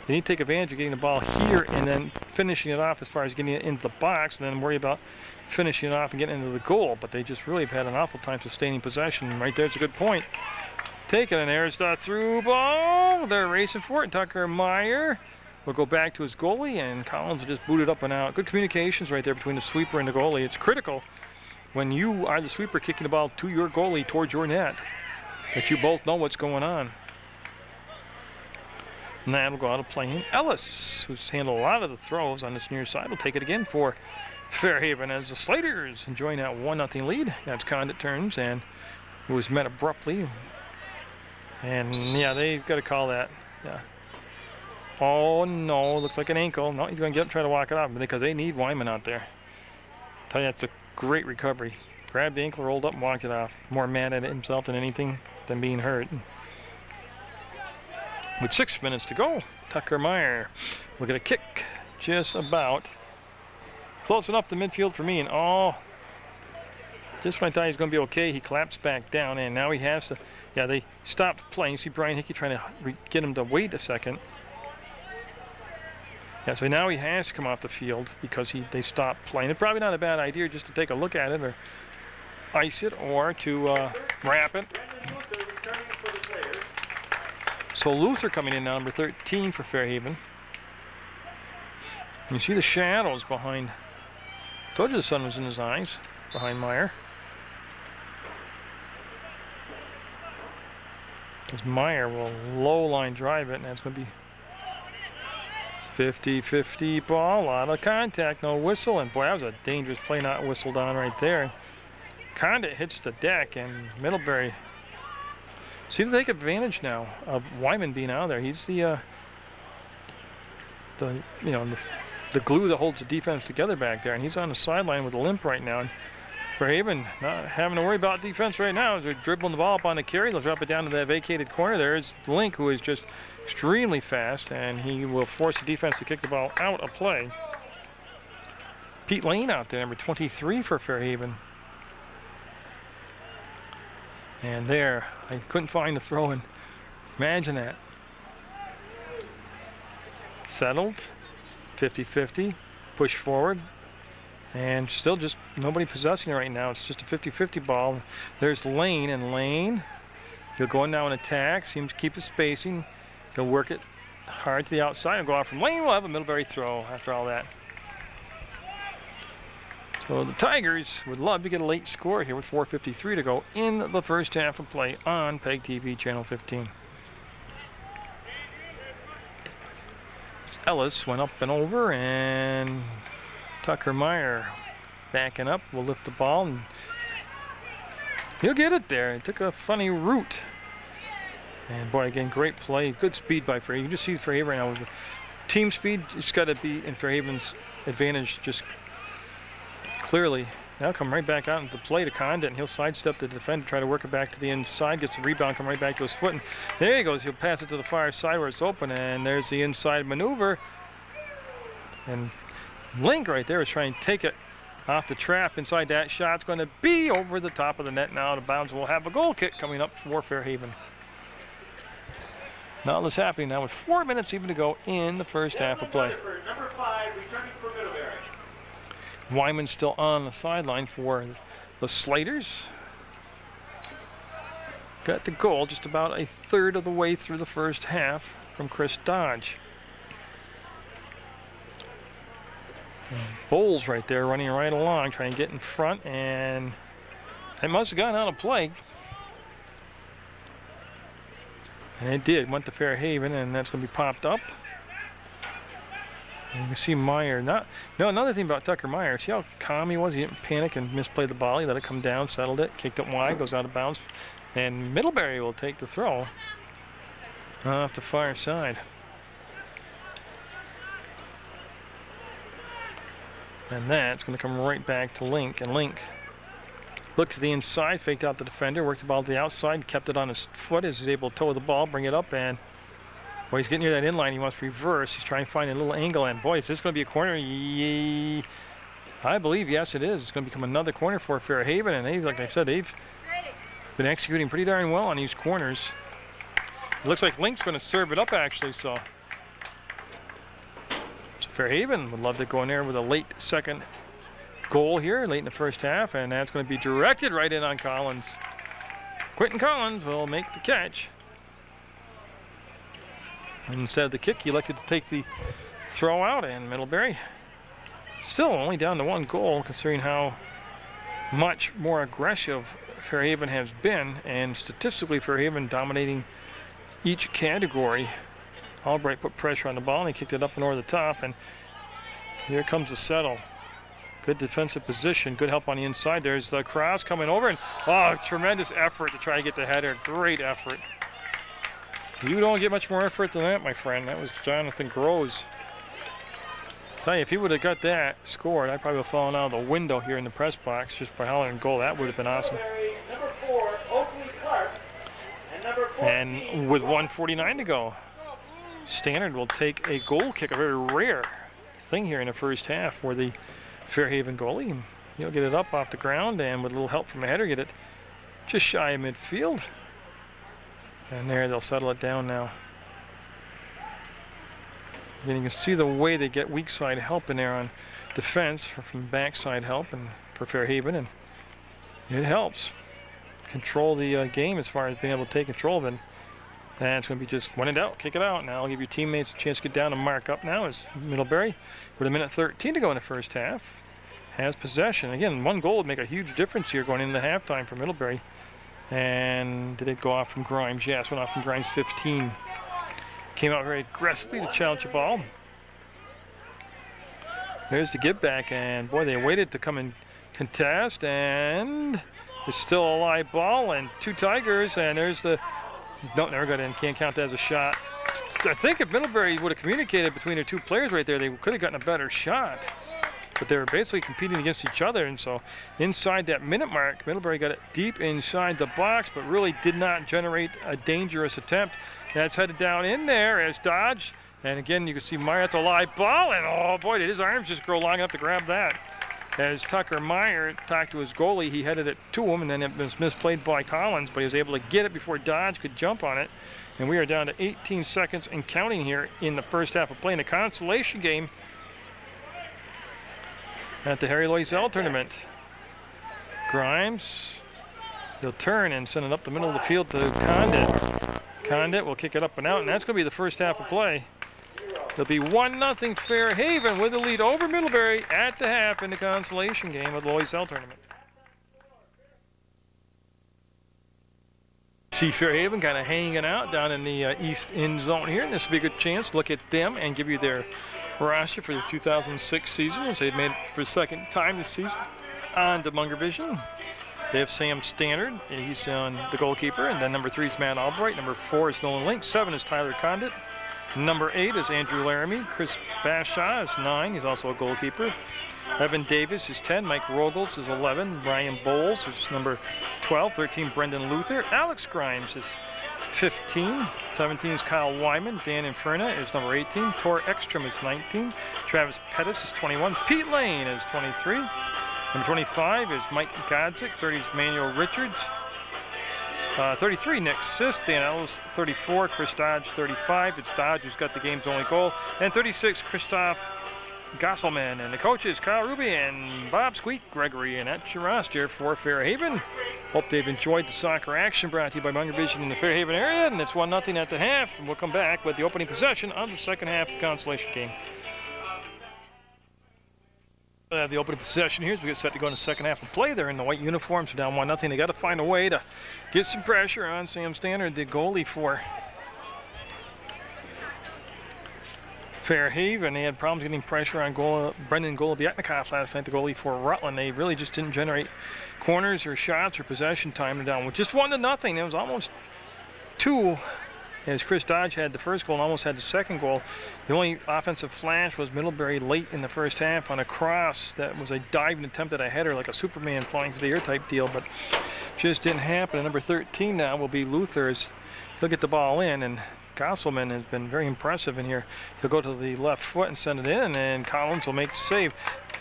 They need to take advantage of getting the ball here and then finishing it off as far as getting it into the box, and then worry about finishing it off and getting into the goal. But they just really have had an awful time sustaining possession. Right there's a good point. Taking an air start through ball. They're racing for it. Tucker Meyer will go back to his goalie, and Collins will just boot it up and out. Good communications right there between the sweeper and the goalie. It's critical when you are the sweeper kicking the ball to your goalie towards your net that you both know what's going on. And that'll go out of play. Ellis, who's handled a lot of the throws on this near side, will take it again for Fairhaven as the Slaters enjoying that 1-0 lead. That's Condit turns, and it was met abruptly. And yeah, they've got to call that. Yeah. Oh no, looks like an ankle. No, he's going to get up and try to walk it off because they need Wyman out there. Tell you, that's a great recovery. Grabbed the ankle, rolled up, and walked it off. More mad at it himself than anything than being hurt. With 6 minutes to go, Tucker Meyer will get a kick just about close enough to midfield for me. And oh, just when I thought he was going to be okay, he collapsed back down, and now he has to. Yeah, they stopped playing. See Brian Hickey trying to get him to wait a second. Yeah, so now he has to come off the field because they stopped playing. It's probably not a bad idea just to take a look at it or ice it or to wrap it. So Luther coming in now, number 13 for Fairhaven. You see the shadows behind. Told you the sun was in his eyes behind Meyer. As Meyer will low line drive it, and that's going to be 50-50 ball. A lot of contact, no whistle, and boy, that was a dangerous play not whistled on right there. Condit hits the deck, and Middlebury seems to take advantage now of Wyman being out there. He's the glue that holds the defense together back there, and he's on the sideline with a limp right now. And Fairhaven not having to worry about defense right now as they're dribbling the ball up on the carry. They'll drop it down to that vacated corner. There's Link, who is just extremely fast, and he will force the defense to kick the ball out of play. Pete Lane out there, number 23 for Fairhaven. And there, I couldn't find the throw in. Imagine that. Settled, 50-50, push forward, and still just nobody possessing it right now. It's just a 50-50 ball. There's Lane, and Lane, he'll go in now and attack, seems to keep his spacing. He'll work it hard to the outside and go off from lane. We'll have a Middlebury throw after all that. So the Tigers would love to get a late score here with 4:53 to go in the first half of play on PEGTV Channel 15. Ellis went up and over, and Tucker Meyer backing up will lift the ball, and he'll get it there. It took a funny route. And boy, again, great play. Good speed by Fairhaven. You can just see Fairhaven right now with the team speed. It's got to be in Fairhaven's advantage just clearly. Now come right back out into the play to Condit, and he'll sidestep the defender, try to work it back to the inside, gets the rebound, come right back to his foot, and there he goes. He'll pass it to the far side where it's open, and there's the inside maneuver. And Link right there is trying to take it off the trap inside. That shot's going to be over the top of the net now. Out of bounds. We'll have a goal kick coming up for Fairhaven. Now this happening now with 4 minutes even to go in the first half of play. Number 5, returning for Middlebury. Wyman's still on the sideline for the Slaters. Got the goal just about a third of the way through the first half from Chris Dodge. And Bowles right there running right along, trying to get in front, and it must have gotten out of play. And it did, went to Fairhaven, and that's going to be popped up. And you can see Meyer. Another thing about Tucker Meyer, see how calm he was? He didn't panic and misplay the ball. He let it come down, settled it, kicked it wide, goes out of bounds. And Middlebury will take the throw off the far side. And that's going to come right back to Link. And Link looked to the inside, faked out the defender, worked the ball to the outside, kept it on his foot as he's able to toe the ball, bring it up, and boy, he's getting near that inline. He wants to reverse. He's trying to find a little angle, and boy, is this going to be a corner? I believe, yes, it is. It's going to become another corner for Fairhaven, and they, like I said, they've been executing pretty darn well on these corners. It looks like Link's going to serve it up, actually, so Fairhaven would love to go in there with a late second goal here, late in the first half, and that's going to be directed right in on Collins. Quentin Collins will make the catch. And instead of the kick, he elected to take the throw out, and Middlebury still only down to 1 goal, considering how much more aggressive Fairhaven has been, and statistically Fairhaven dominating each category. Albright put pressure on the ball, and he kicked it up and over the top, and here comes the settle. Good defensive position, good help on the inside. There's the cross coming over, and oh, tremendous effort to try to get the header. Great effort. You don't get much more effort than that, my friend. That was Jonathan Groves. Tell you, if he would have got that scored, I'd probably have fallen out of the window here in the press box just by hollering goal. That would have been awesome. Number 4, Oakley Clark, and number 14. And with 1:49 to go, Stannard will take a goal kick, a very rare thing here in the first half for the Fairhaven goalie. And he'll get it up off the ground, and with a little help from a header, get it just shy of midfield. And there, they'll settle it down now. And you can see the way they get weak side help in there on defense from backside help and for Fairhaven, and it helps control the game as far as being able to take control of it. And it's going to be just win it out, kick it out. Now I'll give your teammates a chance to get down and mark up now as Middlebury, with 1:13 to go in the first half, has possession. Again, 1 goal would make a huge difference here going into halftime for Middlebury. And did it go off from Grimes? Yes, went off from Grimes 15. Came out very aggressively to challenge the ball. There's the give back, and boy, they waited to come and contest, and it's still a live ball, and 2 Tigers, and there's the, no, never got in, can't count that as a shot. I think if Middlebury would have communicated between their 2 players right there, they could have gotten a better shot. But they were basically competing against each other, and so inside that minute mark, Middlebury got it deep inside the box, but really did not generate a dangerous attempt. That's headed down in there as Dodge, and again you can see Meyer, that's a live ball, and oh boy, did his arms just grow long enough to grab that. As Tucker Meyer talked to his goalie, he headed it to him, and then it was misplayed by Collins, but he was able to get it before Dodge could jump on it. And we are down to 18 seconds and counting here in the first half of play in the consolation game at the Harry Loyzelle tournament. Grimes, he'll turn and send it up the middle of the field to Condit. Condit will kick it up and out, and that's going to be the first half of play. It'll be 1-0 Fairhaven with the lead over Middlebury at the half in the consolation game of the Loyzelle tournament. See Fairhaven kind of hanging out down in the east end zone here, and this will be a good chance to look at them and give you their roster for the 2006 season, as they've made it for the second time this season on the Munger Vision. They have Sam Stannard, he's on the goalkeeper, and then number 3 is Matt Albright, number 4 is Nolan Link, 7 is Tyler Condit, number 8 is Andrew Laramie, Chris Bashaw is 9, he's also a goalkeeper. Evan Davis is 10, Mike Rogels is 11, Ryan Bowles is number 12, 13 Brendan Luther, Alex Grimes is 15, 17 is Kyle Wyman, Dan Inferna is number 18, Tor Ekstrom is 19, Travis Pettis is 21, Pete Lane is 23, number 25 is Mike Godzik, 30 is Manuel Richards, 33 Nick Sis, Dan Ellis 34, Chris Dodge 35, it's Dodge who's got the game's only goal, and 36 Christoph Gosselman, and the coaches Kyle Ruby and Bob Squeak Gregory, and that's your roster for Fairhaven. Hope they've enjoyed the soccer action brought to you by Munger Vision in the Fairhaven area, and it's 1-0 at the half, and we'll come back with the opening possession of the second half of the consolation game. The opening possession here as we get set to go in the second half of play. They're in the white uniforms, they're down 1-0. They got to find a way to get some pressure on Sam Stannard, the goalie for Fairhaven. They had problems getting pressure on Brendan Golobietnikoff last night, the goalie for Rutland. They really just didn't generate corners or shots or possession time. They're down with just 1-0. It was almost 2 as Chris Dodge had the first goal and almost had the second goal. The only offensive flash was Middlebury late in the first half on a cross that was a diving attempt at a header like a Superman flying through the air type deal, but just didn't happen. And number 13 now will be Luther's. He'll get the ball in, and Gosselman has been very impressive in here. He'll go to the left foot and send it in, and Collins will make the save.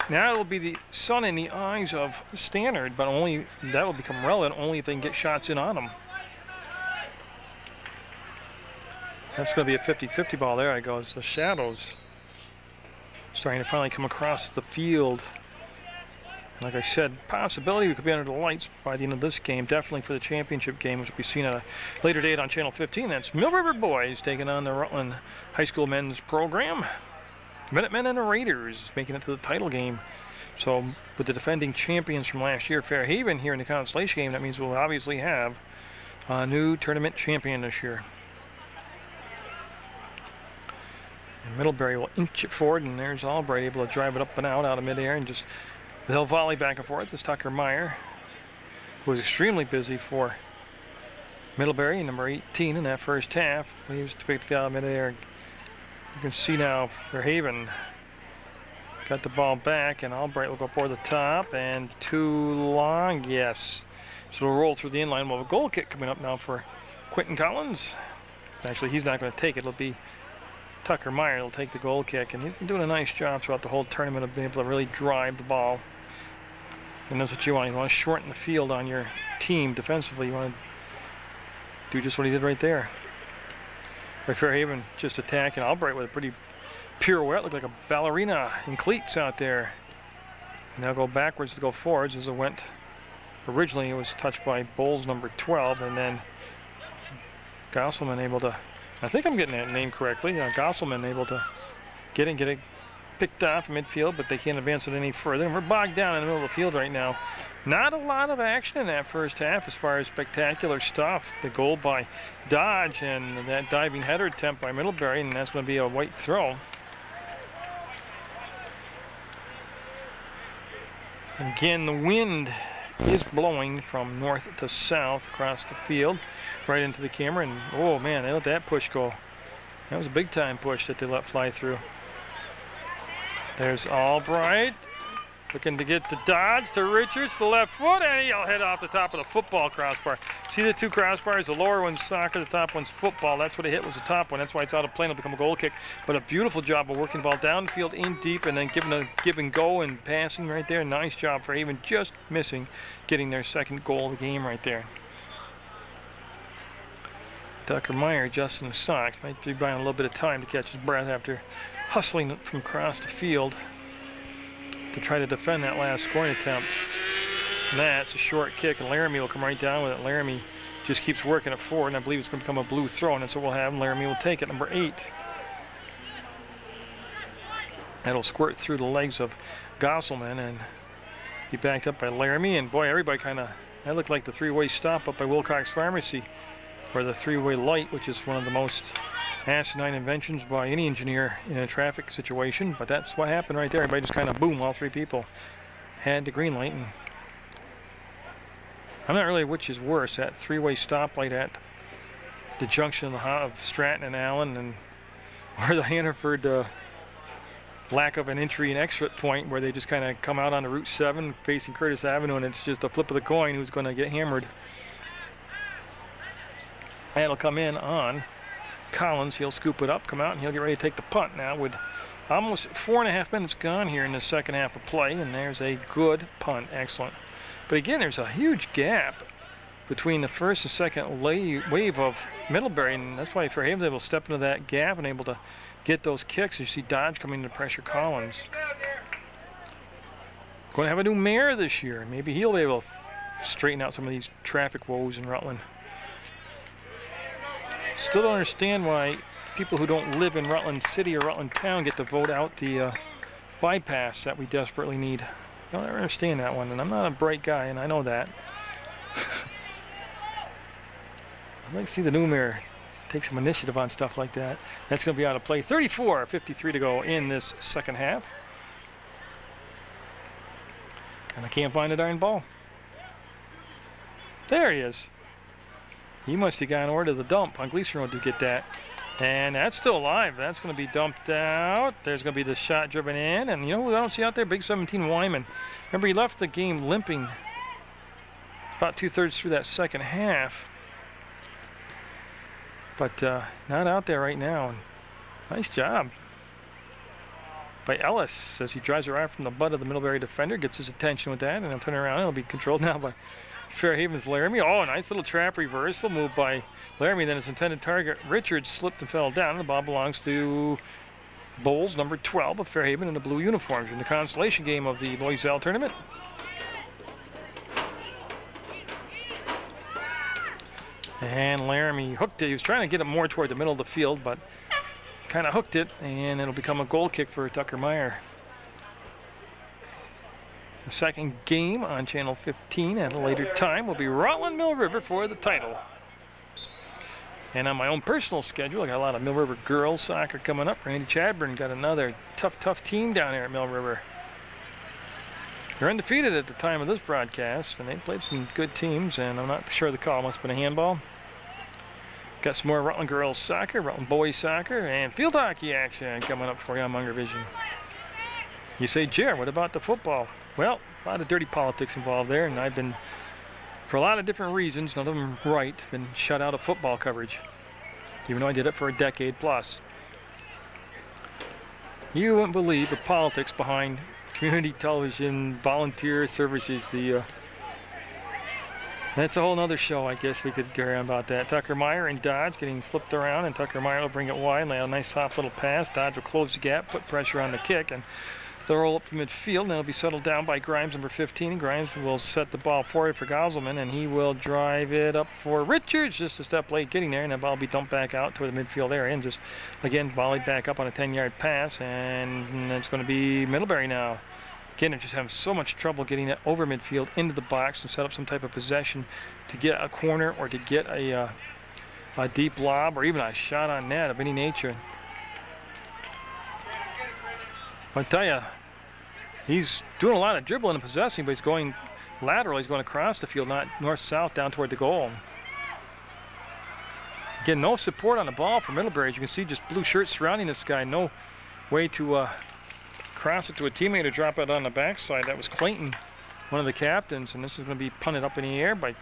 Now it'll be the sun in the eyes of Stannard, but only that will become relevant only if they can get shots in on him. That's going to be a 50-50 ball. There it goes. The shadows starting to finally come across the field. Like I said, possibility we could be under the lights by the end of this game, definitely for the championship game, which will be seen at a later date on Channel 15. That's Mill River Boys taking on the Rutland High School men's program. Minutemen and the Raiders making it to the title game. So with the defending champions from last year, Fairhaven, here in the consolation game, that means we'll obviously have a new tournament champion this year. And Middlebury will inch it forward, and there's Albright able to drive it up and out of midair, and just they'll volley back and forth. It's Tucker Meyer, who was extremely busy for Middlebury, number 18 in that first half. He was to pick the out of midair. You can see now Fairhaven got the ball back, and Albright will go up over the top, and too long, yes. So it'll roll through the inline. We'll have a goal kick coming up now for Quentin Collins. Actually, he's not going to take it. It'll be Tucker Meyer will take the goal kick, and he's been doing a nice job throughout the whole tournament of being able to really drive the ball. And that's what you want. You want to shorten the field on your team defensively. You want to do just what he did right there. By Fairhaven just attacking Albright with a pretty pirouette, looked like a ballerina in cleats out there. Now go backwards to go forwards as it went. Originally it was touched by Bowles, number 12, and then Gosselman able to, I think I'm getting that name correctly, Gosselman able to get it picked off midfield, but they can't advance it any further. And we're bogged down in the middle of the field right now. Not a lot of action in that first half as far as spectacular stuff. The goal by Dodge and that diving header attempt by Middlebury, and that's going to be a white throw. Again, the wind is blowing from north to south across the field, right into the camera, and oh man, they let that push go. That was a big time push that they let fly through. There's Albright, looking to get the Dodge to Richards, the left foot, and he'll head off the top of the football crossbar. See the two crossbars? The lower one's soccer, the top one's football. That's what it hit, was the top one. That's why it's out of play. It'll become a goal kick. But a beautiful job of working the ball down the field, in deep, and then giving a give and go and passing right there. Nice job for even just missing getting their second goal of the game right there. Tucker Meyer adjusting his socks. Might be buying a little bit of time to catch his breath after hustling from across the field to try to defend that last scoring attempt. And that's a short kick, and Laramie will come right down with it. Laramie just keeps working it forward, and I believe it's going to become a blue throw, and that's what we'll have. Laramie will take it, number 8. That'll squirt through the legs of Gosselman and be backed up by Laramie. And boy, everybody kind of, that looked like the three-way stop up by Wilcox Pharmacy, or the three-way light, which is one of the most asinine inventions by any engineer in a traffic situation. But that's what happened right there. Everybody just kind of, boom, all 3 people had the green light. And I'm not really which is worse, that three-way stoplight at the junction of Stratton and Allen, and or the Hannaford lack of an entry and exit point where they just kind of come out on the Route 7 facing Curtis Avenue, and it's just a flip of the coin who's going to get hammered. And it'll come in on Collins. He'll scoop it up, come out, and he'll get ready to take the punt now with almost 4.5 minutes gone here in the second half of play, and there's a good punt. Excellent. But again, there's a huge gap between the first and second wave of Middlebury, and that's why Fairhaven's able to step into that gap and able to get those kicks. You see Dodge coming to pressure Collins. Going to have a new mayor this year. Maybe he'll be able to straighten out some of these traffic woes in Rutland. Still don't understand why people who don't live in Rutland City or Rutland Town get to vote out the bypass that we desperately need. I don't ever understand that one, and I'm not a bright guy, and I know that. I'd like to see the new mayor take some initiative on stuff like that. That's going to be out of play. 34:53 to go in this second half. And I can't find the darn ball. There he is. He must have gone over to the dump on Gleason Road to get that. And that's still alive. That's going to be dumped out. There's going to be the shot driven in. And you know who I don't see out there? Big 17 Wyman. Remember, he left the game limping about 2/3 through that second half. But not out there right now. And nice job by Ellis as he drives around from the butt of the Middlebury defender, gets his attention with that, and he'll turn around. It'll be controlled now by Fairhaven's Laramie. Oh, nice little trap reversal move by Laramie. Then his intended target, Richards, slipped and fell down. The ball belongs to Bowles, number 12 of Fairhaven in the blue uniforms in the consolation game of the Loyzelle tournament. And Laramie hooked it. He was trying to get it more toward the middle of the field, but kind of hooked it, and it'll become a goal kick for Tucker Meyer. The second game on Channel 15 at a later time will be Rutland Mill River for the title. And on my own personal schedule, I got a lot of Mill River girls soccer coming up. Randy Chadburn got another tough team down there at Mill River. They're undefeated at the time of this broadcast, and they played some good teams, and I'm not sure the call must have been a handball. Got some more Rutland girls soccer, Rutland boys soccer, and field hockey action coming up for you on Munger Vision. You say, Jer, what about the football? Well, a lot of dirty politics involved there, and I've been, for a lot of different reasons, none of them right, been shut out of football coverage, even though I did it for a decade plus. You wouldn't believe the politics behind community television, volunteer services. That's a whole nother show, I guess we could carry on about that. Tucker Meyer and Dodge getting flipped around, and Tucker Meyer will bring it wide, lay a nice soft little pass. Dodge will close the gap, put pressure on the kick, and they'll roll up to midfield, and it'll be settled down by Grimes, number 15. Grimes will set the ball forward for Gosselman, and he will drive it up for Richards, just a step late getting there, and that ball will be dumped back out toward the midfield area, and just, again, volleyed back up on a 10-yard pass, and it's going to be Middlebury now. Again, they're just having so much trouble getting it over midfield into the box and set up some type of possession to get a corner or to get a deep lob or even a shot on net of any nature. I tell you, he's doing a lot of dribbling and possessing, but he's going lateral. He's going across the field, not north-south, down toward the goal. Again, no support on the ball for Middlebury. As you can see, just blue shirts surrounding this guy. No way to cross it to a teammate or drop it on the backside. That was Clayton, one of the captains, and this is going to be punted up in the air by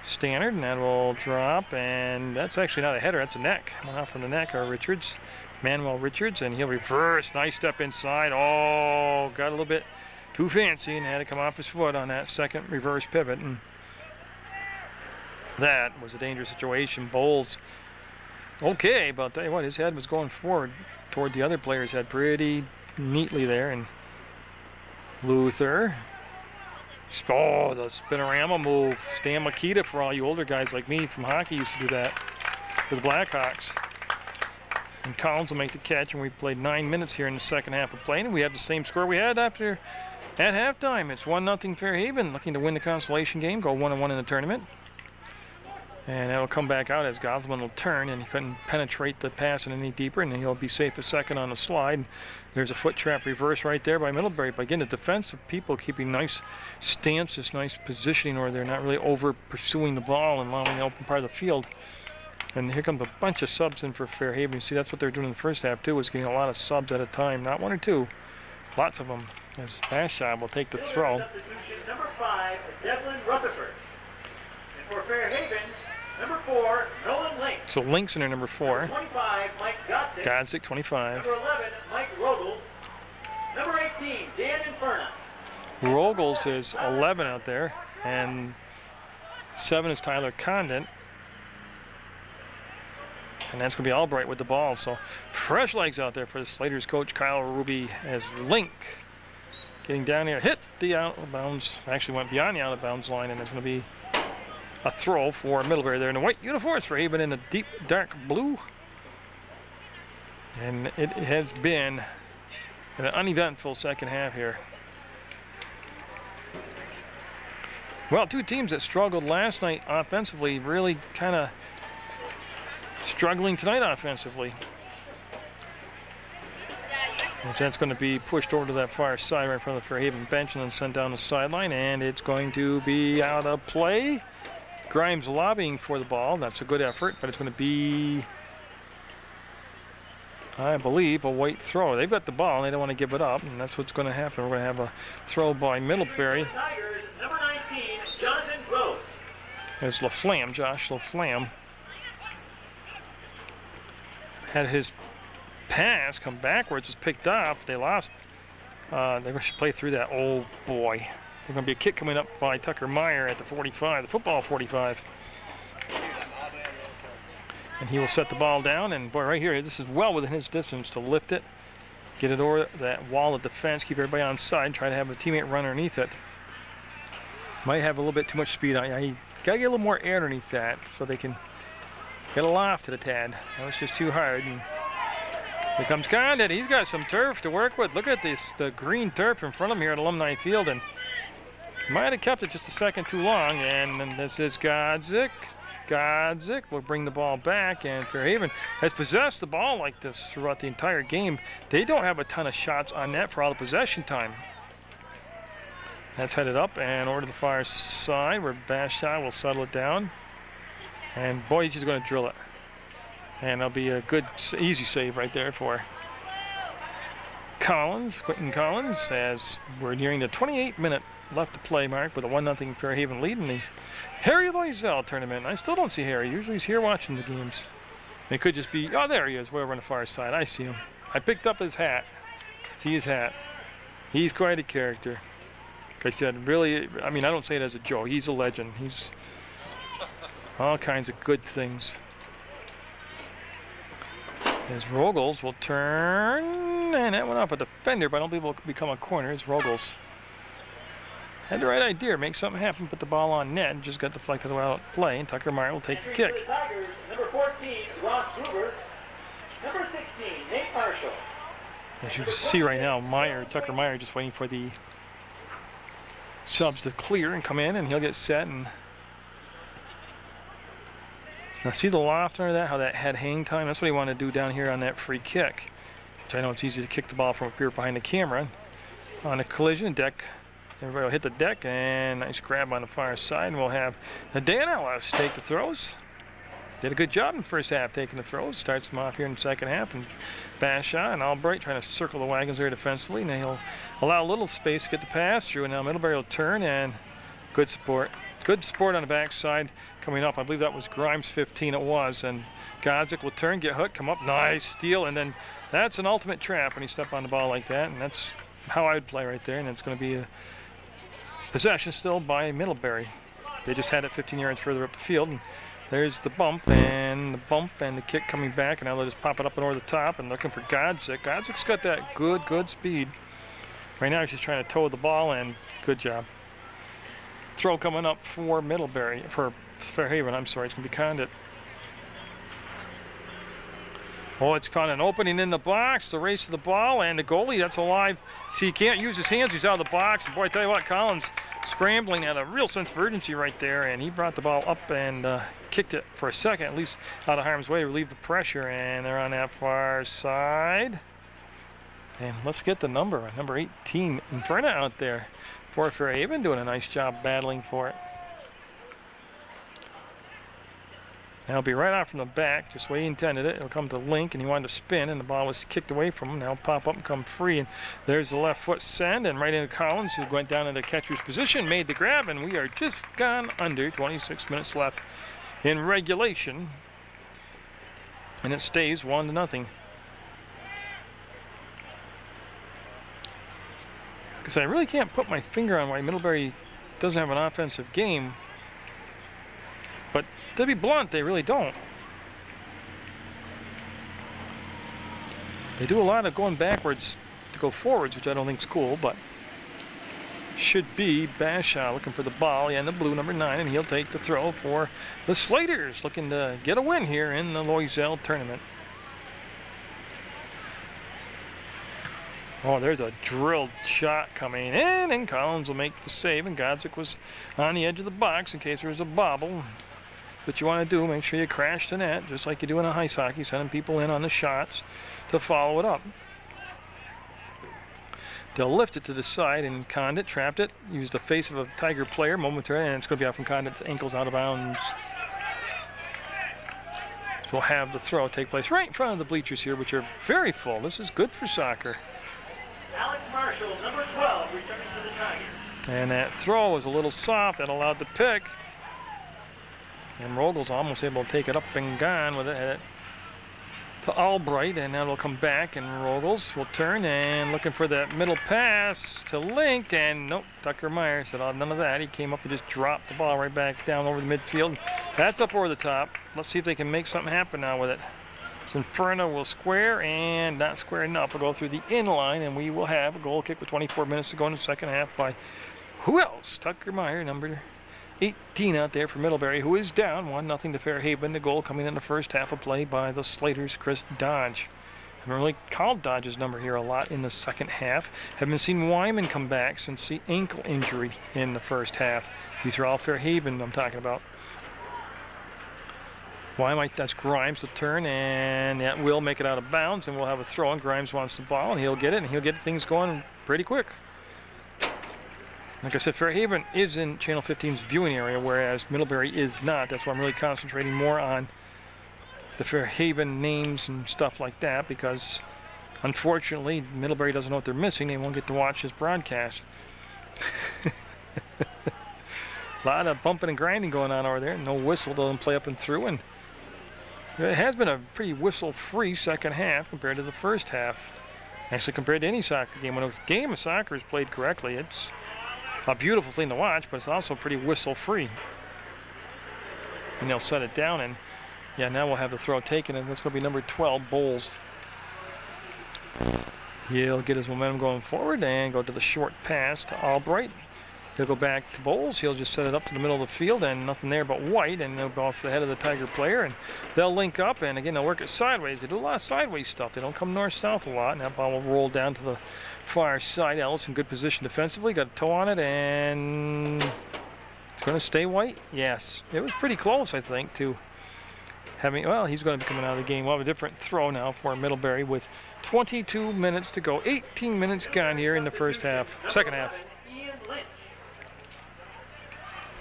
Stannard, and that will drop, and that's actually not a header, that's a neck. Went out from the neck, Richards, Manuel Richards, and he'll reverse. Nice step inside. Oh, got a little bit too fancy and had to come off his foot on that second reverse pivot, and that was a dangerous situation. Bowles, okay, but I'll tell you what, his head was going forward toward the other player's head pretty neatly there, and Luther Oh, the spinorama move. Stan Makita, for all you older guys like me from hockey, used to do that for the Blackhawks. And Collins will make the catch, and we played 9 minutes here in the second half of play, and we have the same score we had after at halftime. It's 1-0 Fairhaven, looking to win the consolation game, go 1-1 in the tournament. And that'll come back out as Gosselin will turn, and he couldn't penetrate the pass any deeper, and he'll be safe a second on the slide. There's a foot trap reverse right there by Middlebury. But again, the defensive people keeping nice stances, nice positioning, where they're not really over pursuing the ball and allowing the open part of the field. And here comes a bunch of subs in for Fairhaven. You see, that's what they're doing in the first half, too, is getting a lot of subs at a time. Not one or two, lots of them. As Bashad will take the throw. Substitution number 5, Devlin Rutherford. And for Fairhaven, number 4, Nolan Link. So Link's in there, number 4. Number 25, Mike Godsick. Godsick, 25. Number 11, Mike Rogels. Number 18, Dan Inferna. Rogels is 11 out there, and 7 is Tyler Condon. And that's going to be Albright with the ball. So fresh legs out there for the Slaters coach, Kyle Ruby, as Link getting down here, hit the out of bounds, actually went beyond the out of bounds line, and it's going to be a throw for Middlebury there in the white uniforms for Haven in the deep dark blue. And it has been an uneventful second half here. Well, two teams that struggled last night offensively really kind of struggling tonight offensively. And that's going to be pushed over to that far side right in front of the Fairhaven bench and then sent down the sideline, and it's going to be out of play. Grimes lobbying for the ball. That's a good effort, but it's going to be, I believe, a white throw. They've got the ball and they don't want to give it up, and that's what's going to happen. We're going to have a throw by Middlebury. Tigers, number 19, Jonathan Grove. There's LaFlamme, Josh LaFlamme. Had his pass come backwards, it's picked up. They lost. They should play through that. Oh boy. There's going to be a kick coming up by Tucker Meyer at the 45, the football 45. And he will set the ball down, and boy, right here, this is well within his distance to lift it, get it over that wall of defense, keep everybody on side, try to have a teammate run underneath it. Might have a little bit too much speed on you. You got to get a little more air underneath that so they can get a loft to the tad. That was just too hard. And here comes Condon. He's got some turf to work with. Look at this, the green turf in front of him here at Alumni Field, and might have kept it just a second too long. And then this is Godsick. Godsick will bring the ball back, and Fairhaven has possessed the ball like this throughout the entire game. They don't have a ton of shots on net for all the possession time. That's headed up and over to the far side where Bashad will settle it down. And boy, he's just going to drill it. And that'll be a good, easy save right there for Collins, Quentin Collins, as we're nearing the 28-minute left to play mark with a 1-0 Fairhaven lead in the Harry Loyzelle tournament. I still don't see Harry. Usually he's here watching the games. It could just be, oh, there he is, way over on the far side. I see him. I picked up his hat. See his hat. He's quite a character. Like I said, really, I mean, I don't say it as a joke. He's a legend. He's all kinds of good things. As Rogels will turn, and that went off a defender, but I don't believe it will become a corner. It's Rogels. Had the right idea, make something happen, put the ball on net, and just got deflected out of play, and Tucker Meyer will take the kick. Tigers, number 14, Ross Gruber. Number 16, Nate Marshall. As you can see right now, Tucker Meyer just waiting for the subs to clear and come in, and he'll get set. And now see the loft under that, how that had hang time? That's what he wanted to do down here on that free kick. Which I know it's easy to kick the ball from up here behind the camera. On a collision deck, everybody will hit the deck, and nice grab on the far side, and we'll have Dan Ellis take the throws. Did a good job in the first half taking the throws. Starts them off here in the second half, and Bashad and Albright trying to circle the wagons there defensively, and he'll allow a little space to get the pass through, and now Middlebury will turn, and good support. Good support on the backside coming up. I believe that was Grimes 15 it was, and Godsick will turn, get hooked, come up, nice steal, and then that's an ultimate trap when you step on the ball like that, and that's how I would play right there, and it's going to be a possession still by Middlebury. They just had it 15 yards further up the field, and there's the bump and the kick coming back, and now they'll just pop it up and over the top and looking for Godsick. Godsick's got that good speed. Right now he's just trying to toe the ball, and good job. throw coming up for Middlebury, for Fairhaven, I'm sorry, it's going to be Condit. Oh, it's found an opening in the box, the race to the ball, and the goalie, that's alive. See, he can't use his hands, he's out of the box. And boy, I tell you what, Collins scrambling, had a real sense of urgency right there, and he brought the ball up and kicked it for a second, at least out of harm's way, to relieve the pressure, and they're on that far side. And let's get the number 18, Inferno out there for Fairhaven, doing a nice job battling for it. And he'll be right out from the back, just the way he intended it. It'll come to Link, and he wanted to spin, and the ball was kicked away from him. Now it'll pop up and come free, and there's the left foot send, and right into Collins, who went down into catcher's position, made the grab, and we are just gone under 26 minutes left in regulation, and it stays 1-0. Because I really can't put my finger on why Middlebury doesn't have an offensive game. But to be blunt, they really don't. They do a lot of going backwards to go forwards, which I don't think is cool, but should be Bashaw looking for the ball. Yeah, in the blue, number 9, and he'll take the throw for the Slaters, looking to get a win here in the Loyzelle tournament. Oh, there's a drilled shot coming in, and Collins will make the save, and Godzik was on the edge of the box in case there was a bobble. What you want to do, make sure you crash the net, just like you do in a ice hockey, sending people in on the shots to follow it up. They'll lift it to the side, and Condit trapped it, used the face of a Tiger player momentarily, and it's going to be out from Condit's ankles, out of bounds. So we'll have the throw take place right in front of the bleachers here, which are very full. This is good for soccer. Alex Marshall, number 12, returning to the Tigers. And that throw was a little soft, that allowed the pick. And Rogel's almost able to take it up and gone with it. Had it to Albright, and now it'll come back, and Rogels will turn, and looking for that middle pass to Link, and nope, Tucker Meyer said, oh, none of that. He came up and just dropped the ball right back down over the midfield. That's up over the top. Let's see if they can make something happen now with it. So Inferno will square, and not square enough. We'll go through the in line, and we will have a goal kick with 24 minutes to go in the second half by who else? Tucker Meyer, number 18 out there for Middlebury, who is down 1-0 to Fairhaven. The goal coming in the first half of play by the Slaters, Chris Dodge. I haven't really called Dodge's number here a lot in the second half. Haven't seen Wyman come back since the ankle injury in the first half. These are all Fairhaven I'm talking about. Wyman, that's Grimes to turn, and that will make it out of bounds, and we'll have a throw, and Grimes wants the ball, and he'll get it, and he'll get things going pretty quick. Like I said, Fairhaven is in Channel 15's viewing area, whereas Middlebury is not. That's why I'm really concentrating more on the Fairhaven names and stuff like that, because unfortunately, Middlebury doesn't know what they're missing. They won't get to watch this broadcast. A lot of bumping and grinding going on over there. No whistle, doesn't play up and through, and it has been a pretty whistle-free second half compared to the first half. Actually, compared to any soccer game. When a game of soccer is played correctly, it's a beautiful thing to watch, but it's also pretty whistle-free. And they'll set it down, and yeah, now we'll have the throw taken, and that's going to be number 12, Bowles. He'll get his momentum going forward and go to the short pass to Albright. He'll go back to Bowles. He'll just set it up to the middle of the field, and nothing there but White, and they'll go off the head of the Tiger player, and they'll link up, and again, they'll work it sideways. They do a lot of sideways stuff. They don't come north-south a lot, and that ball will roll down to the far side. Ellis in good position defensively, got a toe on it, and it's going to stay White? Yes. It was pretty close, I think, to having, well, he's going to be coming out of the game. We'll have a different throw now for Middlebury with 22 minutes to go. 18 minutes gone here in the first half, second half.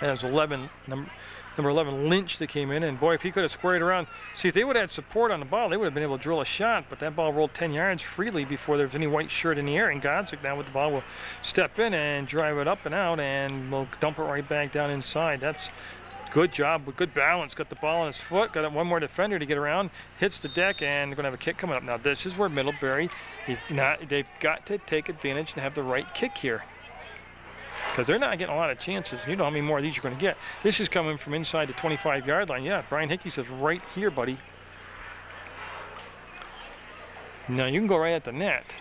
That was number 11, Lynch, that came in, and boy, if he could have squared around. See, if they would have had support on the ball, they would have been able to drill a shot, but that ball rolled 10 yards freely before there was any white shirt in the air, and Godzik now with the ball will step in and drive it up and out, and we'll dump it right back down inside. That's good job with good balance. Got the ball on his foot, got one more defender to get around, hits the deck, and they're going to have a kick coming up. Now, this is where Middlebury, they've got to take advantage and have the right kick here, because they're not getting a lot of chances. You know how many more of these you're going to get. This is coming from inside the 25-yard line. Yeah, Brian Hickey says right here, buddy. Now, you can go right at the net,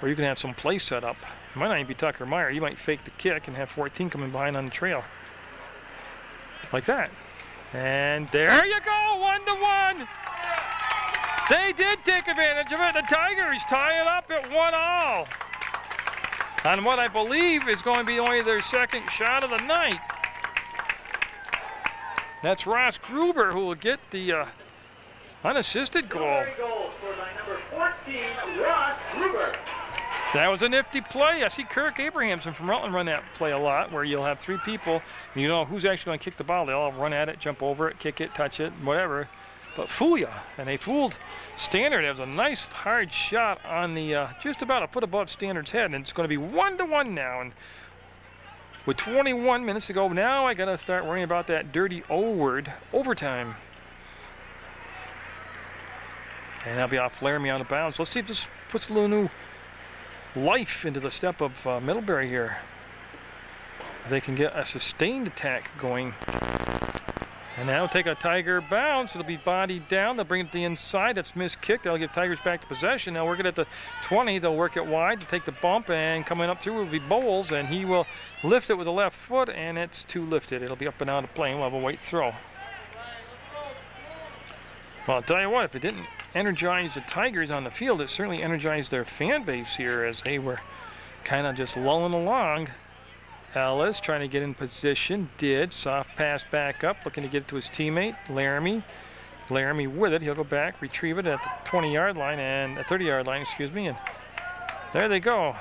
or you can have some play set up. Might not even be Tucker Meyer. You might fake the kick and have 14 coming behind on the trail. Like that. And there you go, 1-1. They did take advantage of it. The Tigers tie it up at 1-all. On what I believe is going to be only their second shot of the night. That's Ross Gruber who will get the unassisted goal. Goal scored by number 14, Ross Gruber. That was a nifty play. I see Kirk Abrahamson from Rutland run that play a lot, where you'll have 3 people, and you know who's actually going to kick the ball. They all run at it, jump over it, kick it, touch it, whatever, but fool you. And they fooled Standard. It was a nice hard shot on the just about a foot above Standard's head, and it's going to be 1-1 now. And with 21 minutes to go, now I got to start worrying about that dirty O word, overtime. And that'll be off Laramie out of bounds. Let's see if this puts a little new life into the step of Middlebury here. They can get a sustained attack going. And now take a Tiger bounce. It'll be bodied down. They'll bring it to the inside. That's missed kick. They'll give Tigers back to possession. They'll work it at the 20. They'll work it wide to take the bump, and coming up through will be Bowles, and he will lift it with the left foot, and it's too lifted. It'll be up and out of play. We'll have a white throw. Well, I'll tell you what, if it didn't energize the Tigers on the field, it certainly energized their fan base here as they were kind of just lulling along. Ellis trying to get in position, did. Soft pass back up, looking to get it to his teammate, Laramie. Laramie with it, he'll go back, retrieve it at the 20-yard line, and 30-yard line, excuse me, and there they go.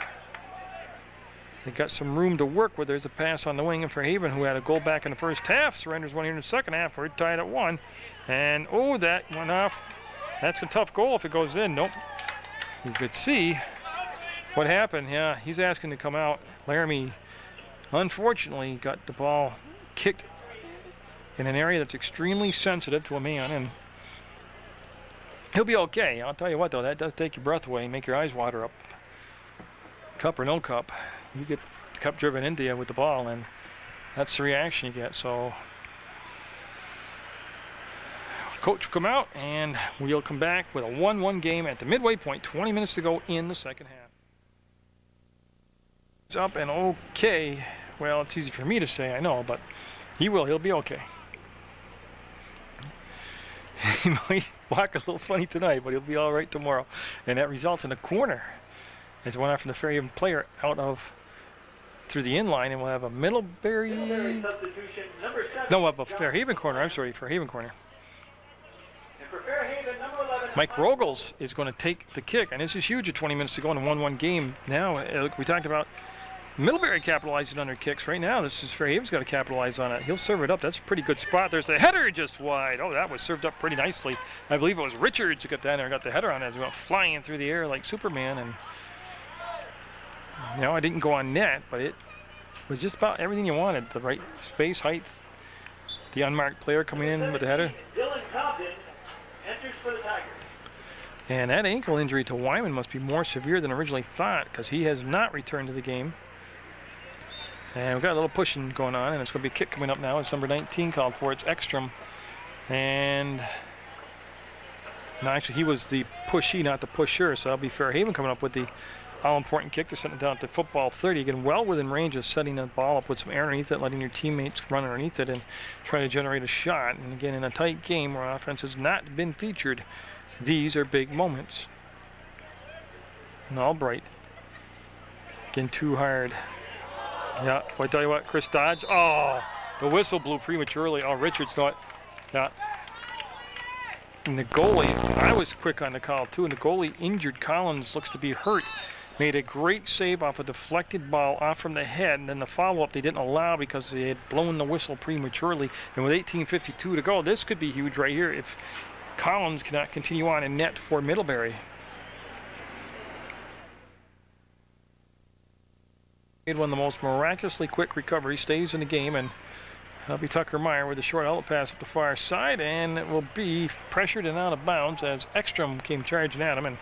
They got some room to work with. There's a pass on the wing, and for Haven, who had a goal back in the first half, surrenders one here in the second half. We're tied at 1, and oh, that went off. That's a tough goal if it goes in. Nope. You could see what happened. Yeah, he's asking to come out. Laramie, unfortunately, got the ball kicked in an area that's extremely sensitive to a man, and he'll be okay. I'll tell you what, though, that does take your breath away and make your eyes water up. Cup or no cup, you get the cup driven into you with the ball, and that's the reaction you get. So coach will come out, and we'll come back with a 1-1 game at the midway point, 20 minutes to go in the second half. It's up and okay. Well, it's easy for me to say, I know, but he'll be okay. He might walk a little funny tonight, but he'll be all right tomorrow. And that results in a corner. As it went out from the Fairhaven player out of through the inline, and we'll have a Middlebury substitution, number 7. No, we'll have a Fairhaven corner. I'm sorry, Fairhaven corner. And for Fairhaven, number 11, Mike Rogels is going to take the kick, and this is huge at 20 minutes to go in a 1-1 game. Now, we talked about Middlebury capitalizing on their kicks. Right now, this is Fairhaven's got to capitalize on it. He'll serve it up. That's a pretty good spot. There's the header just wide. Oh, that was served up pretty nicely. I believe it was Richards who got down there and got the header on it as he went flying through the air like Superman. And you know, I didn't go on net, but it was just about everything you wanted. The right space, height, the unmarked player coming in with the header. Dylan Compton enters for the Tigers. And that ankle injury to Wyman must be more severe than originally thought, because he has not returned to the game. And we've got a little pushing going on, and it's going to be a kick coming up now. It's number 19 called for. It's Ekstrom. And no, actually, he was the pushee, not the pusher. So that'll be Fairhaven coming up with the all-important kick. They're setting it down at the football 30. Again, well within range of setting the ball up with some air underneath it, letting your teammates run underneath it and try to generate a shot. And again, in a tight game where offense has not been featured, these are big moments. And Albright getting too hard. Yeah, well, I tell you what, Chris Dodge. Oh, the whistle blew prematurely. Oh, Richards thought. Yeah. And the goalie, I was quick on the call too, and the goalie injured Collins, looks to be hurt. Made a great save off a deflected ball off from the head, and then the follow-up they didn't allow because they had blown the whistle prematurely. And with 18:52 to go, this could be huge right here if Collins cannot continue on in net for Middlebury. Made one of the most miraculously quick recoveries, stays in the game, and that'll be Tucker Meyer with a short outlet pass up the far side, and it will be pressured and out of bounds as Ekstrom came charging at him, and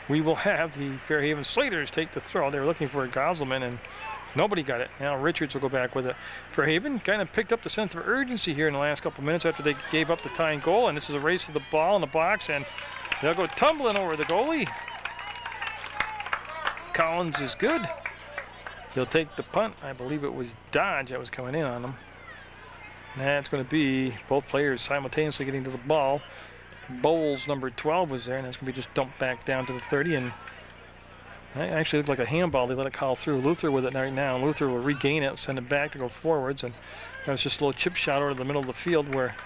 we will have the Fairhaven Slaters take the throw. They were looking for a Gosselman, and nobody got it. Now Richards will go back with it. Fairhaven kind of picked up the sense of urgency here in the last couple minutes after they gave up the tying goal, and this is a race to the ball in the box, and they'll go tumbling over the goalie. Collins is good. He'll take the punt. I believe it was Dodge that was coming in on him. That's going to be both players simultaneously getting to the ball. Bowles, number 12, was there, and that's going to be just dumped back down to the 30. And that actually looked like a handball. They let it call through. Luther with it right now. Luther will regain it, send it back to go forwards. And that was just a little chip shot over the middle of the field where,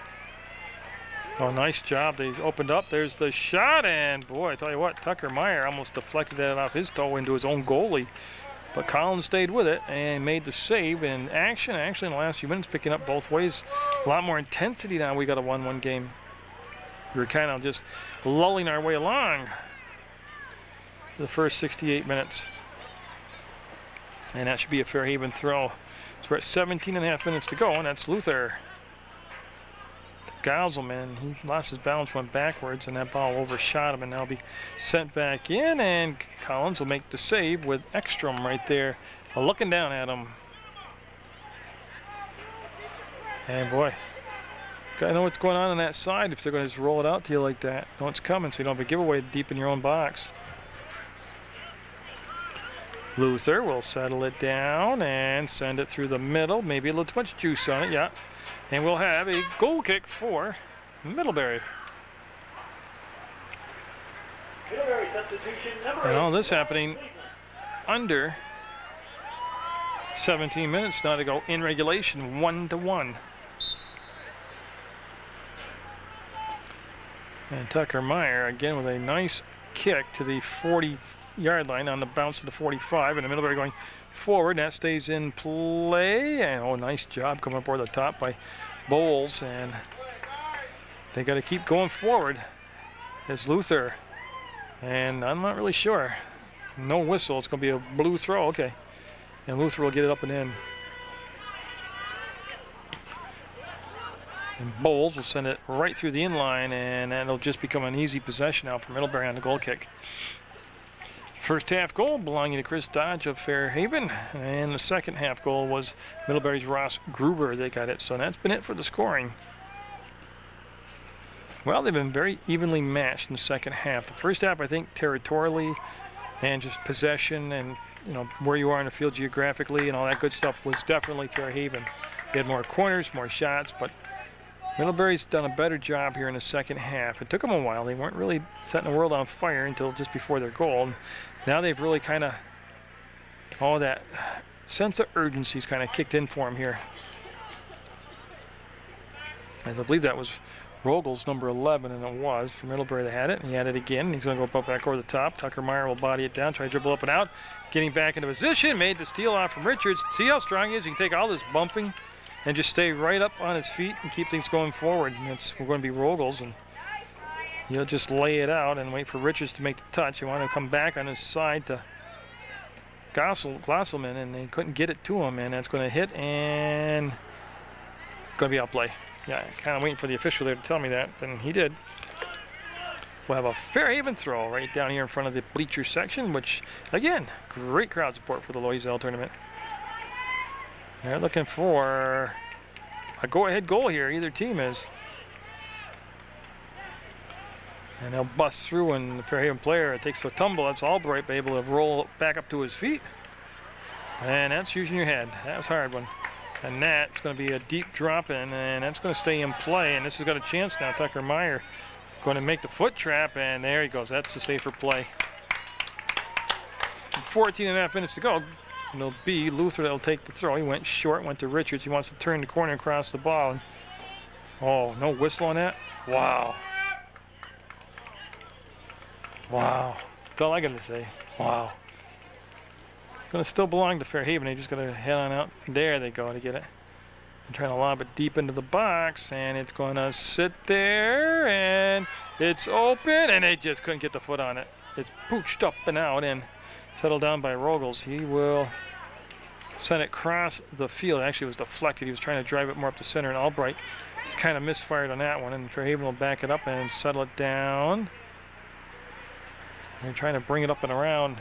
oh, nice job. They opened up. There's the shot. And, boy, I tell you what, Tucker Meyer almost deflected that off his toe into his own goalie. But Collins stayed with it and made the save. And action, actually, in the last few minutes, picking up both ways. A lot more intensity now. We got a 1-1 game. We were kind of just lulling our way along the first 68 minutes. And that should be a Fairhaven throw. So we're at 17.5 minutes to go, and that's Luther. Gouselman, he lost his balance, went backwards, and that ball overshot him, and now will be sent back in, and Collins will make the save with Ekstrom right there, looking down at him. And boy, gotta know what's going on that side if they're going to just roll it out to you like that. Know it's coming, so you don't have a giveaway deep in your own box. Luther will settle it down and send it through the middle. Maybe a little too much juice on it, yeah. And we'll have a goal kick for Middlebury. Middlebury substitution number 8. And all this happening under 17 minutes now to go in regulation, 1-1. And Tucker Meyer again with a nice kick to the 40-yard line on the bounce to the 45, and the Middlebury going forward. That stays in play, and oh, nice job coming up over the top by Bowles, and they got to keep going forward. It's Luther, and I'm not really sure. No whistle. It's going to be a blue throw. Okay, and Luther will get it up and in. And Bowles will send it right through the inline, and it'll just become an easy possession now for Middlebury on the goal kick. First half goal belonging to Chris Dodge of Fairhaven, and the second half goal was Middlebury's Ross Gruber. They got it, so that's been it for the scoring. Well, they've been very evenly matched in the second half. The first half, I think, territorially and just possession and where you are in the field geographically and all that good stuff was definitely Fairhaven. They had more corners, more shots, but Middlebury's done a better job here in the second half. It took them a while. They weren't really setting the world on fire until just before their goal. Now they've really kind of, all that sense of urgency's kind of kicked in for them here. As I believe that was Rogel's number 11, and it was for Middlebury. They had it, and he had it again. He's going to go back over the top. Tucker Meyer will body it down, try to dribble up and out. Getting back into position, made the steal off from Richards. See how strong he is? He can take all this bumping and just stay right up on his feet and keep things going forward. And we're going to be Rogel's, and he'll just lay it out and wait for Richards to make the touch. He wanted to come back on his side to Glosselman, and they couldn't get it to him, and that's going to hit and going to be outplay. Yeah, kind of waiting for the official there to tell me that, and he did. We'll have a Fairhaven throw right down here in front of the bleacher section, which, again, great crowd support for the Loyzelle tournament. They're looking for a go-ahead goal here, either team is. And they'll bust through, and the Fairhaven player takes a tumble. That's Albright, but able to roll back up to his feet. And that's using your head. That was a hard one. And that's going to be a deep drop in, and that's going to stay in play. And this has got a chance now. Tucker Meyer going to make the foot trap, and there he goes. That's the safer play. 14.5 minutes to go. And it'll be Luther that'll take the throw. He went short, went to Richards. He wants to turn the corner across the ball. And, oh, no whistle on that? Wow. Wow. That's all I got to say. Wow. Going to still belong to Fairhaven. They just got to head on out. There they go to get it. I'm trying to lob it deep into the box, and it's going to sit there, and it's open, and they just couldn't get the foot on it. It's pooched up and out and settled down by Rogels. He will send it across the field. Actually, it was deflected. He was trying to drive it more up the center, and Albright is kind of misfired on that one, and Fairhaven will back it up and settle it down. They're trying to bring it up and around.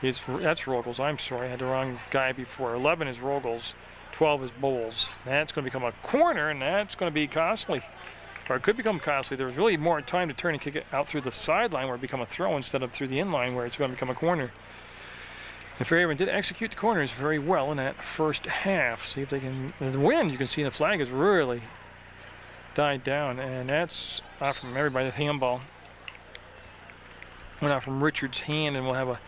That's Rogels. I'm sorry, I had the wrong guy before. 11 is Rogels, 12 is Bowles. That's going to become a corner, and that's going to be costly. Or it could become costly. There was really more time to turn and kick it out through the sideline where it become a throw instead of through the inline where it's going to become a corner. And Fairhaven did execute the corners very well in that first half. See if they can. The wind, you can see the flag has really died down, and that's off from everybody. The handball went out from Richard's hand, and we'll have a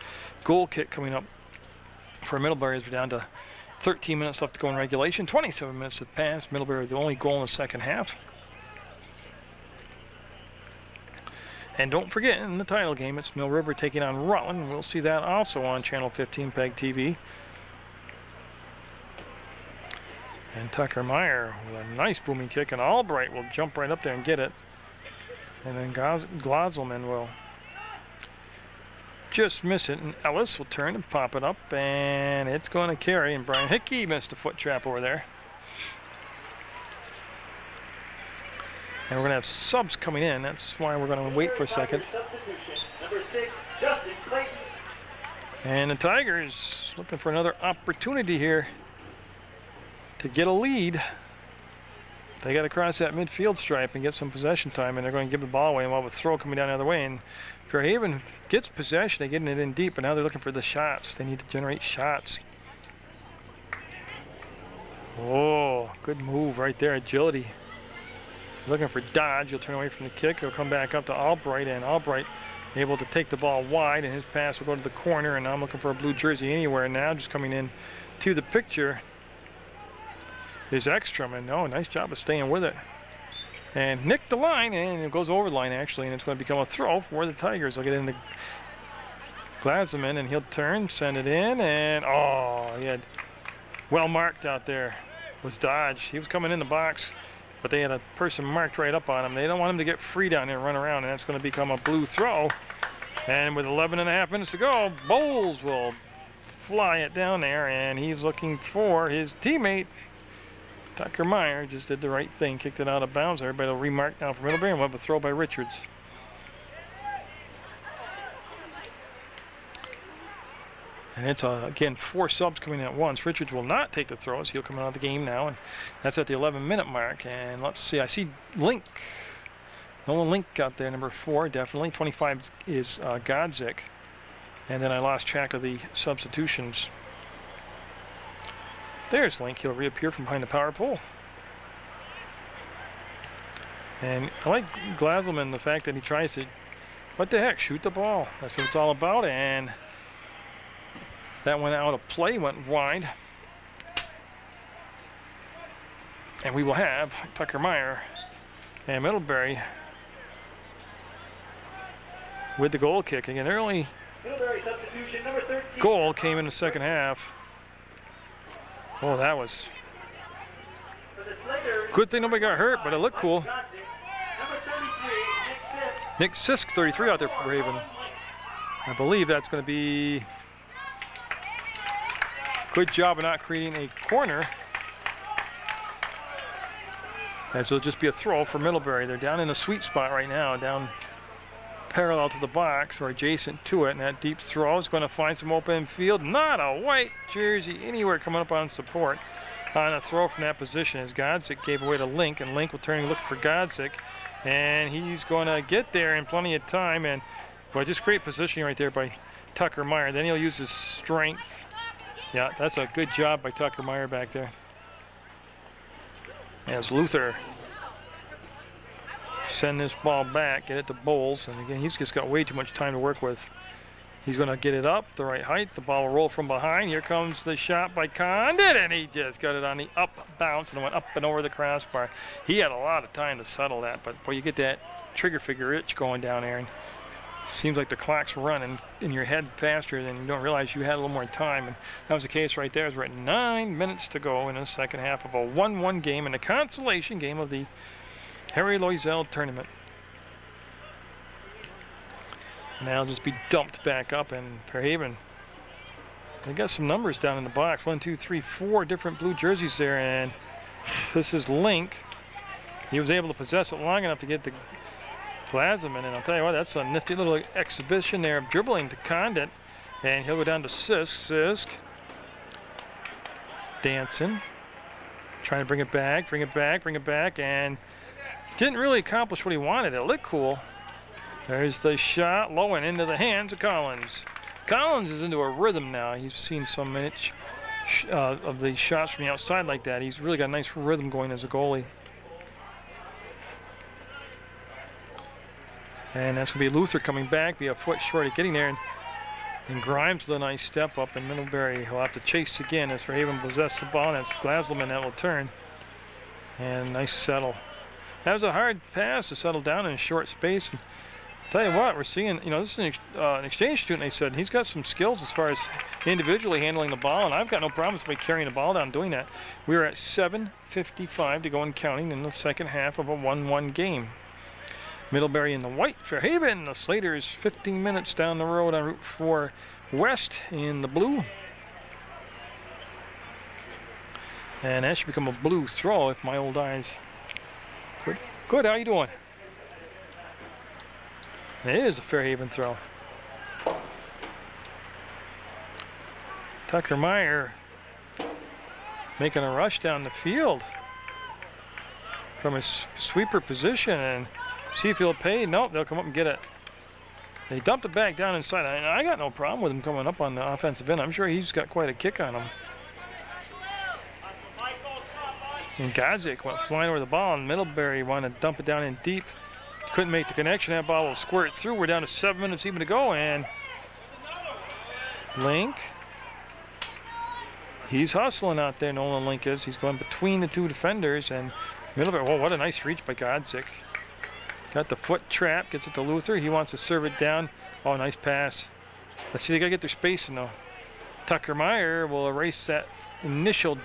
goal kick coming up for Middlebury as we're down to 13 minutes left to go in regulation. 27 minutes have passed. Middlebury the only goal in the second half. And don't forget, in the title game, it's Mill River taking on Rutland. We'll see that also on Channel 15 PEGTV. And Tucker Meyer with a nice booming kick, and Albright will jump right up there and get it. And then Glosselman will just miss it, and Ellis will turn and pop it up, and it's going to carry, and Brian Hickey missed a foot trap over there. And we're going to have subs coming in. That's why we're going to wait for a second. Number 6, Justin Clayton. And the Tigers looking for another opportunity here to get a lead. They got to cross that midfield stripe and get some possession time, and they're going to give the ball away, and we'll have a throw coming down the other way. And Fairhaven gets possession, they're getting it in deep, but now they're looking for the shots. They need to generate shots. Oh, good move right there, agility. Looking for Dodge, he'll turn away from the kick, he'll come back up to Albright, and Albright able to take the ball wide, and his pass will go to the corner, and now I'm looking for a blue jersey anywhere now. Just coming in to the picture is Ekstrom, and oh, nice job of staying with it. And nicked the line, and it goes over the line actually, and it's going to become a throw for the Tigers. They'll get into Glasman, and he'll turn, send it in, and oh, he had well marked out there was Dodge. He was coming in the box, but they had a person marked right up on him. They don't want him to get free down there and run around, and that's going to become a blue throw. And with 11.5 minutes to go, Bowles will fly it down there, and he's looking for his teammate. Tucker Meyer just did the right thing, kicked it out of bounds. Everybody will remark down for Middlebury, and we'll have a throw by Richards. And it's, again, 4 subs coming at once. Richards will not take the throws. He'll come out of the game now, and that's at the 11-minute mark. And let's see, I see Link. Nolan Link got there, number 4, definitely. 25 is Godzik. And then I lost track of the substitutions. There's Link. He'll reappear from behind the power pole. And I like Glaselman, the fact that he tries to, what the heck, shoot the ball. That's what it's all about. And that went out of play, went wide. And we will have Tucker Meyer and Middlebury with the goal kick. Again, their only goal came in the second half. Oh, that was good thing nobody got hurt, but it looked cool. Nick Sisk, 33 out there for Raven. I believe that's going to be good job of not creating a corner. As it'll just be a throw for Middlebury. They're down in a sweet spot right now, down parallel to the box or adjacent to it, and that deep throw is going to find some open field. Not a white jersey anywhere coming up on support on a throw from that position as Godzik gave away to Link, and Link will turn and look for Godzik, and he's going to get there in plenty of time. And boy, just great positioning right there by Tucker Meyer. Then he'll use his strength. Yeah, that's a good job by Tucker Meyer back there. As Luther send this ball back, get it to Bowles, and again, he's just got way too much time to work with. He's going to get it up the right height. The ball will roll from behind. Here comes the shot by Condit, and he just got it on the up bounce and went up and over the crossbar. He had a lot of time to settle that, but boy, you get that trigger finger itch going down there, and it seems like the clock's running in your head faster than you don't realize you had a little more time. And that was the case right there. It was right 9 minutes to go in the second half of a 1-1 game in the consolation game of the Harry Loyzelle tournament. Now just be dumped back up, and Fairhaven, they got some numbers down in the box. 1, 2, 3, 4 different blue jerseys there, and this is Link. He was able to possess it long enough to get the Glaselman, and I'll tell you what, that's a nifty little exhibition there of dribbling to Condit, and he'll go down to Sisk. Sisk dancing, trying to bring it back, and didn't really accomplish what he wanted. It looked cool. There's the shot, low and into the hands of Collins. Collins is into a rhythm now. He's seen some minutes of the shots from the outside like that. He's really got a nice rhythm going as a goalie. And that's going to be Luther coming back, be a foot short of getting there. And Grimes with a nice step up, and Middlebury will have to chase again as Fairhaven possess the ball, and it's Glaselman that will turn. And nice settle. That was a hard pass to settle down in a short space. And tell you what, we're seeing, you know, this is an exchange student, they said. He's got some skills as far as individually handling the ball, and I've got no problem with somebody carrying the ball down doing that. We are at 7:55 to go and counting in the second half of a 1-1 game. Middlebury in the white, Fairhaven, the Slaters 15 minutes down the road on Route 4 West in the blue. And that should become a blue throw if my old eyes. Good, good, how you doing? It is a Fairhaven throw. Tucker Meyer making a rush down the field from his sweeper position and see if he'll pay. Nope, they'll come up and get it. They dumped it back down inside. I got no problem with him coming up on the offensive end. I'm sure he's got quite a kick on him. And Gazik went flying over the ball, and Middlebury wanted to dump it down in deep. Couldn't make the connection. That ball will squirt through. We're down to 7 minutes even to go, and Link. He's hustling out there, Nolan Link is. He's going between the two defenders, and Middlebury, whoa, what a nice reach by Godzik. Got the foot trap, gets it to Luther. He wants to serve it down. Oh, nice pass. Let's see, they gotta get their spacing though. Tucker Meyer will erase that initial,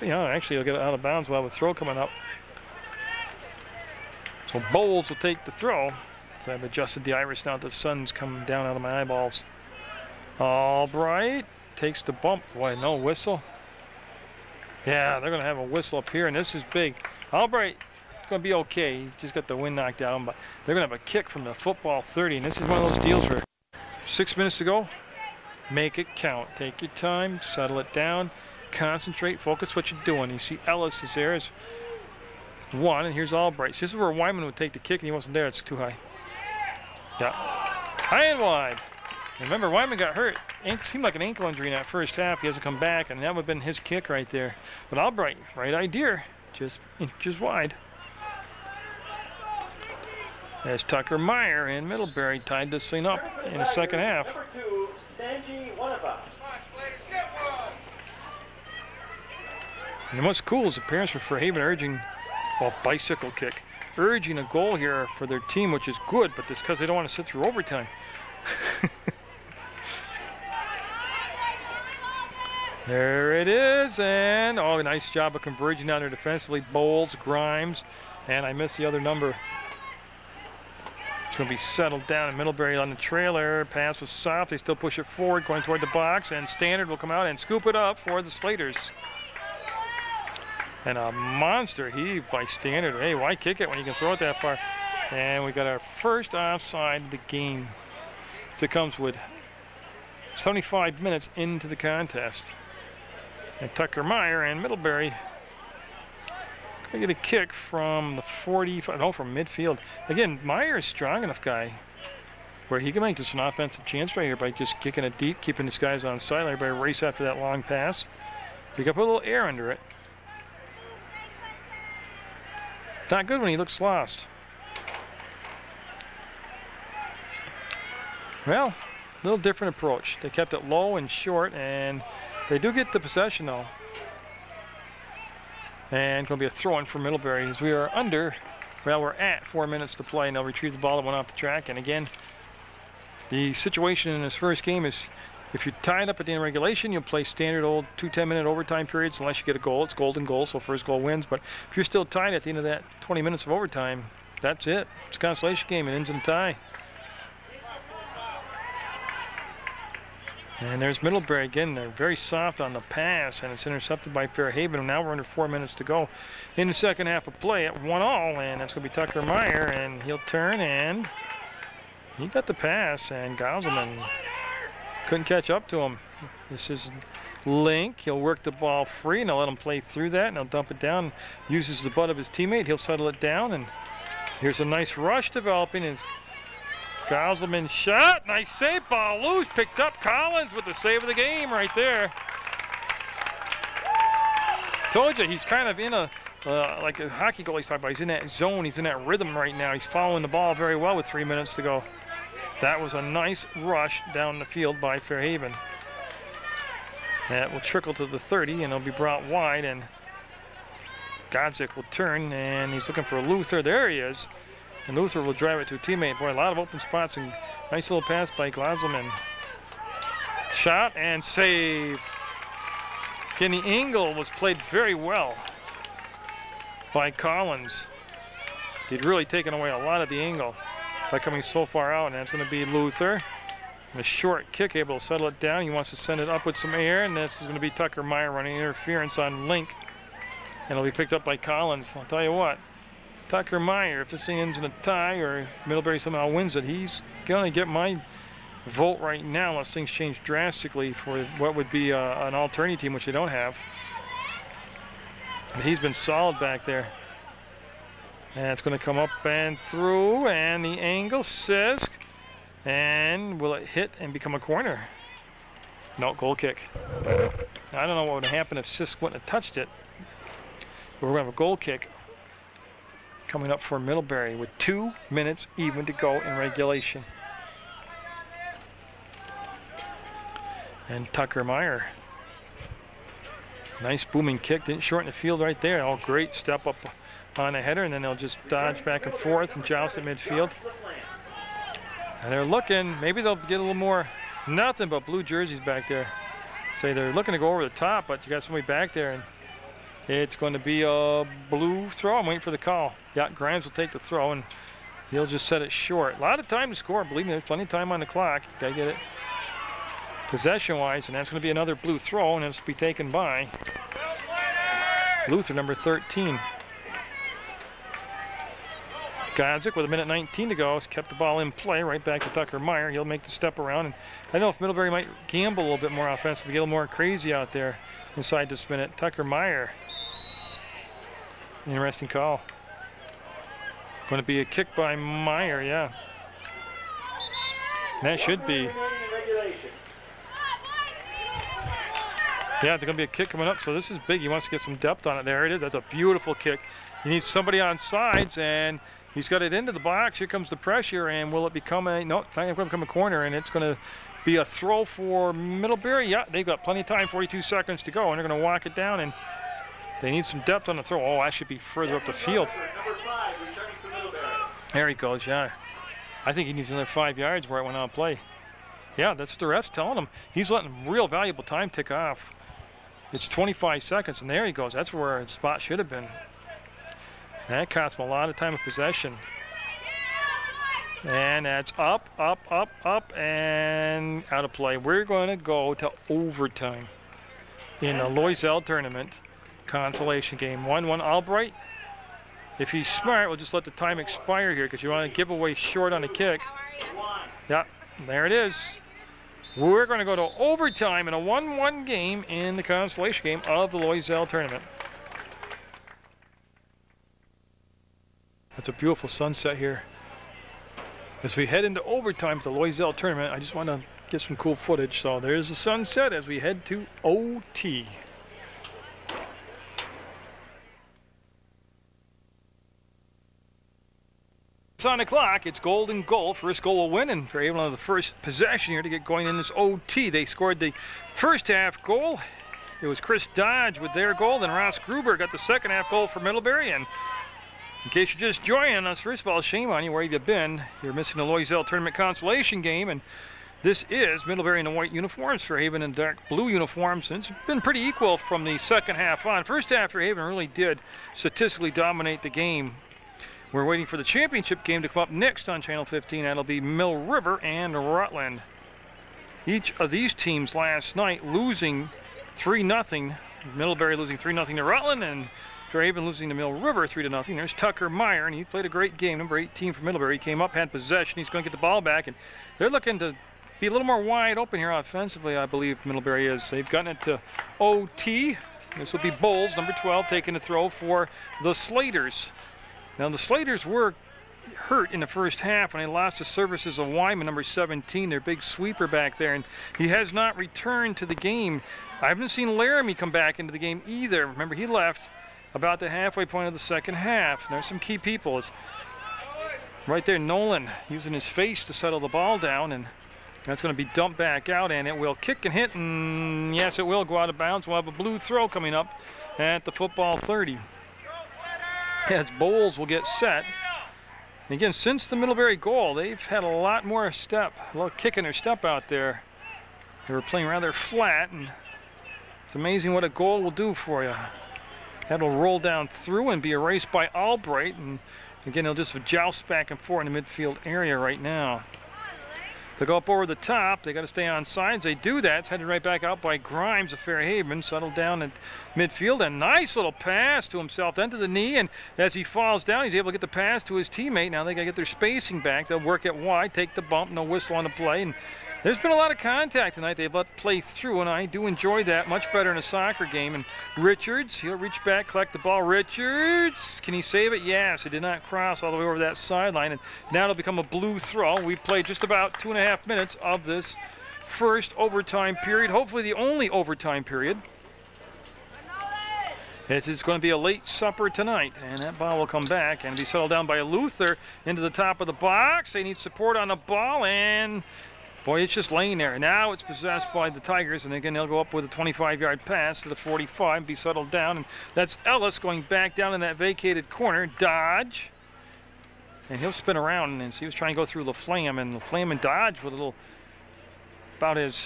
you know, actually he'll get it out of bounds. We'll have a throw coming up. So Bowles will take the throw. So I've adjusted the iris now that the sun's coming down out of my eyeballs. Albright takes the bump. Boy, no whistle. Yeah, they're gonna have a whistle up here, and this is big. Albright, it's going to be okay. He's just got the wind knocked out of him, but they're going to have a kick from the football 30, and this is one of those deals where 6 minutes to go, make it count. Take your time, settle it down, concentrate, focus what you're doing. You see Ellis is there as one, and here's Albright. This is where Wyman would take the kick, and he wasn't there. It's too high. Yeah, high and wide. And remember, Wyman got hurt. Seemed like an ankle injury in that first half. He hasn't come back, and that would have been his kick right there. But Albright, right idea, just inches wide. As Tucker Meyer and Middlebury tied this thing up in the second half. And what's cool is the parents for Fairhaven urging, well, bicycle kick, urging a goal here for their team, which is good, but it's because they don't want to sit through overtime. There it is, and oh, nice job of converging down there defensively. Bowles, Grimes, and I missed the other number. It's going to be settled down in Middlebury on the trailer. Pass was soft. They still push it forward, going toward the box, and Standard will come out and scoop it up for the Slaters. And a monster heave by Standard. Hey, why kick it when you can throw it that far? And we got our first offside of the game. So it comes with 75 minutes into the contest. And Tucker Meyer and Middlebury gonna get a kick from the 45, no, from midfield. Again, Meyer is a strong enough guy where he can make this an offensive chance right here by just kicking it deep, keeping his guys on side. Everybody race after that long pass. But you got to put a little air under it. Not good when he looks lost. Well, a little different approach. They kept it low and short, and they do get the possession though. And going to be a throw-in for Middlebury as we are under, well, we're at 4 minutes to play, and they'll retrieve the ball that went off the track. And again, the situation in this first game is if you're tied up at the end of regulation, you'll play standard old 2 10-minute overtime periods unless you get a goal. It's golden goal, so first goal wins. But if you're still tied at the end of that 20 minutes of overtime, that's it. It's a consolation game. It ends in a tie. And there's Middlebury again. They're very soft on the pass, and it's intercepted by Fairhaven. And now we're under 4 minutes to go in the second half of play at 1-all, and that's going to be Tucker Meyer, and he'll turn, and he got the pass, and Gauselman couldn't catch up to him. This is Link. He'll work the ball free, and they'll let him play through that, and he'll dump it down. Uses the butt of his teammate. He'll settle it down, and here's a nice rush developing. As Gosselman shot, nice save, ball loose, picked up. Collins with the save of the game right there. Told you, he's kind of in a, like a hockey goalie's talking about, he's in that zone, he's in that rhythm right now. He's following the ball very well with 3 minutes to go. That was a nice rush down the field by Fairhaven. That will trickle to the 30 and it'll be brought wide, and Godzik will turn and he's looking for Luther. There he is. And Luther will drive it to a teammate. Boy, a lot of open spots and nice little pass by Glasselman. Shot and save. Kenny Engel was played very well by Collins. He'd really taken away a lot of the angle by coming so far out, and that's going to be Luther. And a short kick, able to settle it down. He wants to send it up with some air, and this is going to be Tucker Meyer running interference on Link. And it'll be picked up by Collins. I'll tell you what, Tucker Meyer, if this thing ends in a tie or Middlebury somehow wins it, he's going to get my vote right now unless things change drastically for what would be an alternative team, which they don't have. But he's been solid back there. And it's going to come up and through, and the angle, Sisk. And will it hit and become a corner? No, goal kick. I don't know what would happen if Sisk wouldn't have touched it. But we're going to have a goal kick coming up for Middlebury with 2 minutes even to go in regulation. And Tucker Meyer. Nice booming kick, didn't shorten the field right there. Oh, great step up on a header, and then they'll just dodge back and forth and joust at midfield. And they're looking, maybe they'll get a little more, nothing but blue jerseys back there. Say they're looking to go over the top, but you got somebody back there, and it's going to be a blue throw. I'm waiting for the call. Yeah, Grimes will take the throw, and he'll just set it short. A lot of time to score, believe me, there's plenty of time on the clock. Gotta get it possession-wise, and that's going to be another blue throw, and it'll be taken by Luther, number 13. Godzik with 1:19 to go has kept the ball in play right back to Tucker Meyer. He'll make the step around, and I don't know if Middlebury might gamble a little bit more offensively, get a little more crazy out there inside this minute. Tucker Meyer. Interesting call. Going to be a kick by Meyer, yeah. And that should be. Yeah, there's going to be a kick coming up, so this is big. He wants to get some depth on it. There it is. That's a beautiful kick. He needs somebody on sides, and he's got it into the box. Here comes the pressure, and will it become a, no, it's not going to become a corner, and it's going to be a throw for Middlebury. Yeah, they've got plenty of time, 42 seconds to go, and they're going to walk it down, and they need some depth on the throw. Oh, that should be further up the field. Number 5, returning to Middlebury. There he goes, yeah. I think he needs another 5 yards where it went on play. Yeah, that's what the ref's telling him. He's letting real valuable time tick off. It's 25 seconds, and there he goes. That's where the spot should have been. That cost him a lot of time of possession. And that's up, up, up, up, and out of play. We're going to go to overtime in the Loyzelle tournament consolation game. 1-1 Albright. If he's smart, we'll just let the time expire here because you want to give away short on a kick. Yeah, there it is. We're going to go to overtime in a 1-1 game in the consolation game of the Loyzelle tournament. That's a beautiful sunset here. As we head into overtime to the Loyzelle tournament, I just want to get some cool footage. So there's the sunset as we head to OT. It's on the clock. It's golden goal. First goal will win, and Fairhaven on the first possession here to get going in this OT. They scored the first half goal. It was Chris Dodge with their goal. Then Ross Gruber got the second half goal for Middlebury. And in case you're just joining us, first of all, shame on you. Where have you been? You're missing the Loyzelle tournament consolation game, and this is Middlebury in the white uniforms, Fairhaven in dark blue uniforms, and it's been pretty equal from the second half on. First half, Fairhaven really did statistically dominate the game. We're waiting for the championship game to come up next on Channel 15. That'll be Mill River and Rutland. Each of these teams last night losing 3-0. Middlebury losing 3-0 to Rutland, and Fairhaven losing to Mill River 3-0. There's Tucker Meyer, and he played a great game. Number 18 for Middlebury. He came up, had possession. He's going to get the ball back, and they're looking to be a little more wide open here offensively, I believe Middlebury is. They've gotten it to OT. This will be Bowles, number 12, taking the throw for the Slaters. Now the Slaters were hurt in the first half when they lost the services of Wyman, number 17, their big sweeper back there, and he has not returned to the game. I haven't seen Laramie come back into the game either. Remember, he left about the halfway point of the second half. There's some key people. It's right there, Nolan using his face to settle the ball down, and that's going to be dumped back out, and it will kick and hit, and yes, it will go out of bounds. We'll have a blue throw coming up at the football 30. As Bowles will get set. And again, since the Middlebury goal, they've had a lot more step, a little kick in their step out there. They were playing rather flat, and it's amazing what a goal will do for you. That'll roll down through and be erased by Albright, and again, they'll just joust back and forth in the midfield area right now. They go up over the top. They got to stay on sides. They do that. It's headed right back out by Grimes of Fairhaven. Settled down at midfield. A nice little pass to himself, then to the knee. And as he falls down, he's able to get the pass to his teammate. Now they got to get their spacing back. They'll work it wide, take the bump, no whistle on the play. And there's been a lot of contact tonight. They've let play through, and I do enjoy that much better in a soccer game. And Richards, he'll reach back, collect the ball. Richards, can he save it? Yes, he did not cross all the way over that sideline. And now it'll become a blue throw. We've played just about 2.5 minutes of this first overtime period, hopefully the only overtime period. It's going to be a late supper tonight, and that ball will come back and be settled down by Luther into the top of the box. They need support on the ball, and boy, it's just laying there. Now it's possessed by the Tigers, and again, they'll go up with a 25-yard pass to the 45, be settled down. And that's Ellis going back down in that vacated corner. Dodge. And he'll spin around, and he was trying to go through LaFlamme, and LaFlamme and Dodge with a little, about as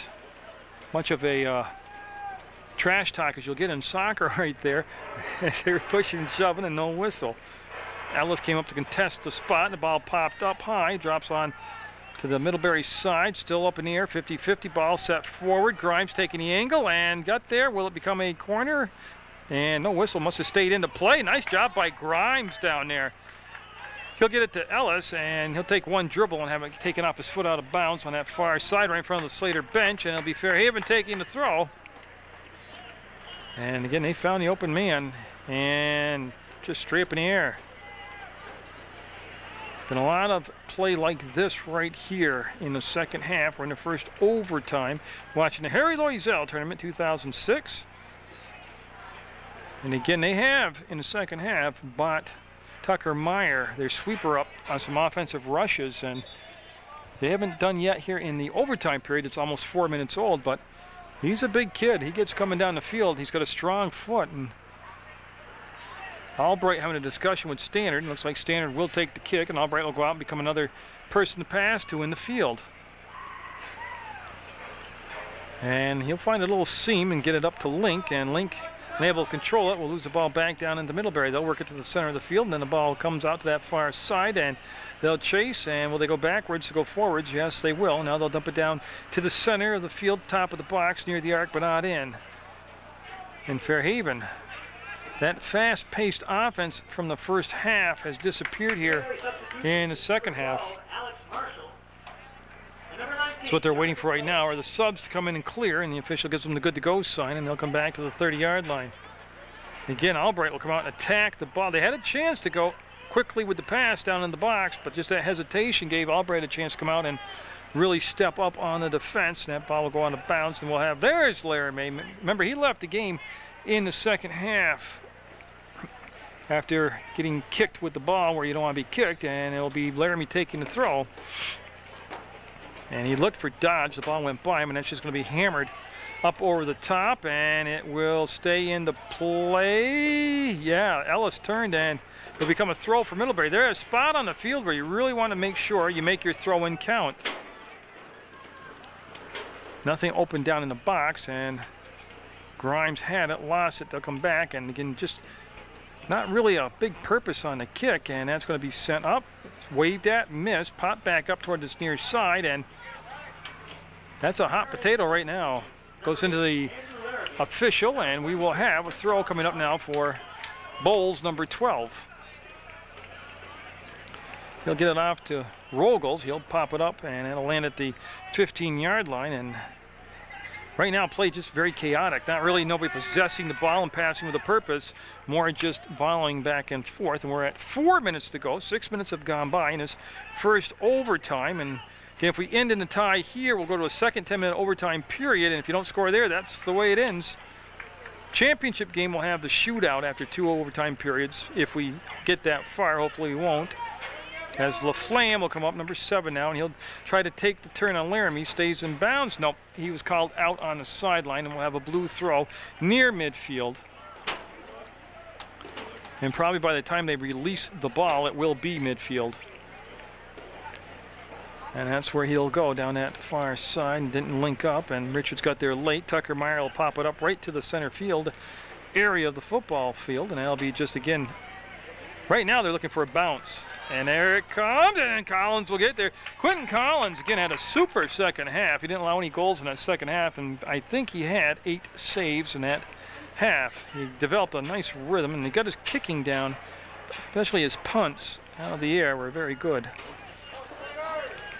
much of a trash talk as you'll get in soccer right there, as they were pushing and shoving and no whistle. Ellis came up to contest the spot, and the ball popped up high, drops on to the Middlebury side, still up in the air, 50-50, ball set forward. Grimes taking the angle and got there. Will it become a corner? And no whistle, must have stayed into play. Nice job by Grimes down there. He'll get it to Ellis, and he'll take one dribble and have it taken off his foot out of bounds on that far side right in front of the Slater bench, and it'll be Fairhaven taking the throw. And again, they found the open man, and just straight up in the air. Been a lot of play like this right here in the second half. We're in the first overtime, watching the Harry Loyzelle Tournament 2006. And again, they have, in the second half, bought Tucker Meyer, their sweeper, up on some offensive rushes, and they haven't done yet here in the overtime period. It's almost 4 minutes old, but he's a big kid. He gets coming down the field. He's got a strong foot, and Albright having a discussion with Standard. Looks like Standard will take the kick, and Albright will go out and become another person to pass to in the field. And he'll find a little seam and get it up to Link, and Link, unable to control it, will lose the ball back down into Middlebury. They'll work it to the center of the field, and then the ball comes out to that far side, and they'll chase. And will they go backwards to go forwards? Yes, they will. Now they'll dump it down to the center of the field, top of the box, near the arc, but not in. In Fairhaven, that fast-paced offense from the first half has disappeared here in the second half. So what they're waiting for right now are the subs to come in and clear, and the official gives them the good-to-go sign, and they'll come back to the 30-yard line. Again, Albright will come out and attack the ball. They had a chance to go quickly with the pass down in the box, but just that hesitation gave Albright a chance to come out and really step up on the defense, and that ball will go on the bounce, and we'll have, there's Laramie. Remember, he left the game in the second half after getting kicked with the ball where you don't want to be kicked, and it'll be Laramie taking the throw. And he looked for Dodge. The ball went by him, and that's just going to be hammered up over the top, and it will stay in the play. Yeah, Ellis turned, and it'll become a throw for Middlebury. There's a spot on the field where you really want to make sure you make your throw in count. Nothing open down in the box, and Grimes had it, lost it. They'll come back, and again, just not really a big purpose on the kick, and that's going to be sent up. It's waved at, missed, popped back up toward this near side, and that's a hot potato right now. Goes into the official, and we will have a throw coming up now for Bowles, number 12. He'll get it off to Rogels. He'll pop it up, and it'll land at the 15-yard line, and Right now, play just very chaotic. Not really nobody possessing the ball and passing with a purpose. More just volleying back and forth. And we're at 4 minutes to go. 6 minutes have gone by in this first overtime. And again, if we end in a tie here, we'll go to a second 10-minute overtime period. And if you don't score there, that's the way it ends. Championship game will have the shootout after 2 overtime periods. If we get that far, hopefully we won't. As LaFlamme will come up, number 7 now, and he'll try to take the turn on Laramie. Stays in bounds. Nope, he was called out on the sideline, and we'll have a blue throw near midfield. And probably by the time they release the ball, it will be midfield. And that's where he'll go, down that far side, and didn't link up, and Richards got there late. Tucker Meyer will pop it up right to the center field area of the football field, and that'll be just, again, right now they're looking for a bounce. And there it comes, and then Collins will get there. Quentin Collins, again, had a super second half. He didn't allow any goals in that second half, and I think he had 8 saves in that half. He developed a nice rhythm, and he got his kicking down, especially his punts out of the air were very good.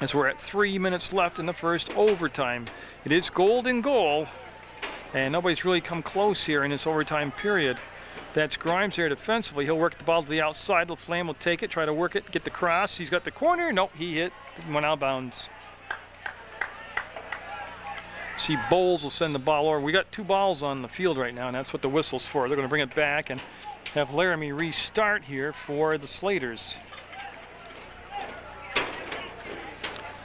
As we're at 3 minutes left in the first overtime. It is golden goal, and nobody's really come close here in this overtime period. That's Grimes there defensively. He'll work the ball to the outside. LaFlamme will take it, try to work it, get the cross. He's got the corner. Nope, he hit, went out of bounds. See, Bowles will send the ball over. We got 2 balls on the field right now, and that's what the whistle's for. They're going to bring it back and have Laramie restart here for the Slaters.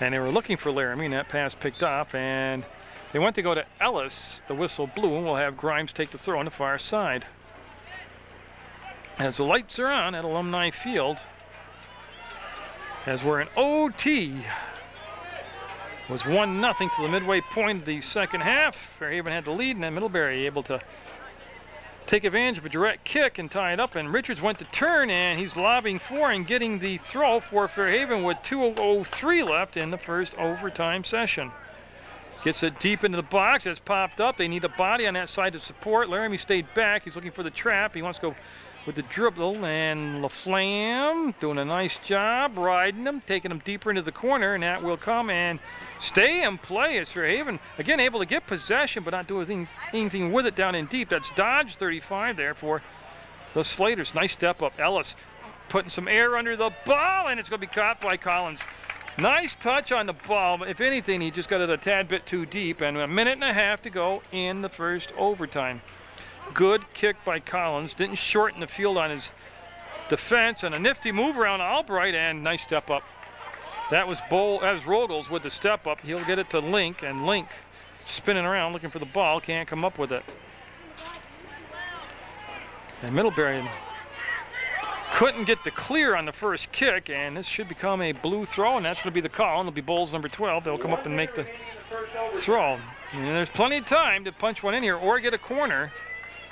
And they were looking for Laramie, and that pass picked up, and they went to go to Ellis. The whistle blew, and we'll have Grimes take the throw on the far side. As the lights are on at Alumni Field, as we're in OT, it was 1-0 to the midway point of the second half. Fairhaven had the lead, and then Middlebury able to take advantage of a direct kick and tie it up, and Richards went to turn, and he's lobbing for and getting the throw for Fairhaven with 2:03 left in the first overtime session. Gets it deep into the box. It's popped up. They need a body on that side to support. Laramie stayed back. He's looking for the trap. He wants to go with the dribble, and LaFlamme doing a nice job riding him, taking him deeper into the corner, and that will come and stay in play as Fairhaven, again, able to get possession but not do anything with it down in deep. That's Dodge 35 there for the Slaters. Nice step up. Ellis putting some air under the ball, and it's going to be caught by Collins. Nice touch on the ball, but if anything, he just got it a tad bit too deep, and 1.5 minutes to go in the first overtime. Good kick by Collins. Didn't shorten the field on his defense, and a nifty move around Albright, and nice step up. That was Rogels with the step up. He'll get it to Link, and Link spinning around looking for the ball, can't come up with it. And Middlebury couldn't get the clear on the first kick, and this should become a blue throw, and that's going to be the call, and it'll be Bowles number 12. They'll come up and make the throw. And there's plenty of time to punch one in here or get a corner.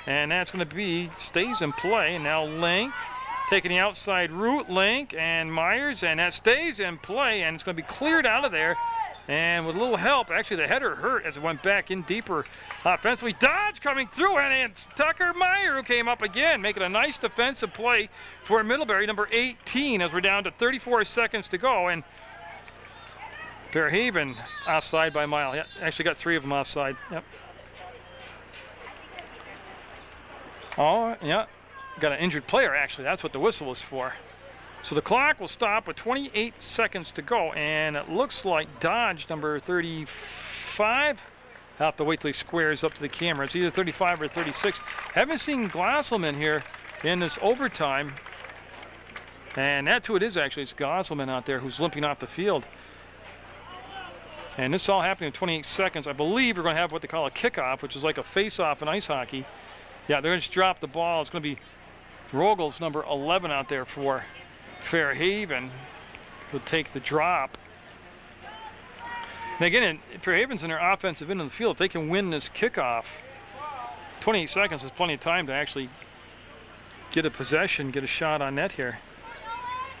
And that's going to be, stays in play. And now Link taking the outside route, Link and Myers, and that stays in play, and it's going to be cleared out of there. And with a little help, actually the header hurt as it went back in deeper offensively. Dodge coming through, and it's Tucker Meyer who came up again, making a nice defensive play for Middlebury, number 18, as we're down to 34 seconds to go. And Fairhaven offside by a mile. Yeah, actually got 3 of them offside. Yep. Oh, yeah, got an injured player, actually. That's what the whistle was for. So the clock will stop with 28 seconds to go, and it looks like Dodge, number 35. I'll have to wait till he squares up to the camera. It's either 35 or 36. Haven't seen Glosselman here in this overtime, and that's who it is, actually. It's Glosselman out there who's limping off the field. And this all happening in 28 seconds. I believe we're going to have what they call a kickoff, which is like a face-off in ice hockey. Yeah, they're going to just drop the ball. It's going to be Rogels, number 11, out there for Fairhaven, who'll take the drop. And again, Fairhaven's in their offensive end of the field. If they can win this kickoff, 28 seconds is plenty of time to actually get a possession, get a shot on net here.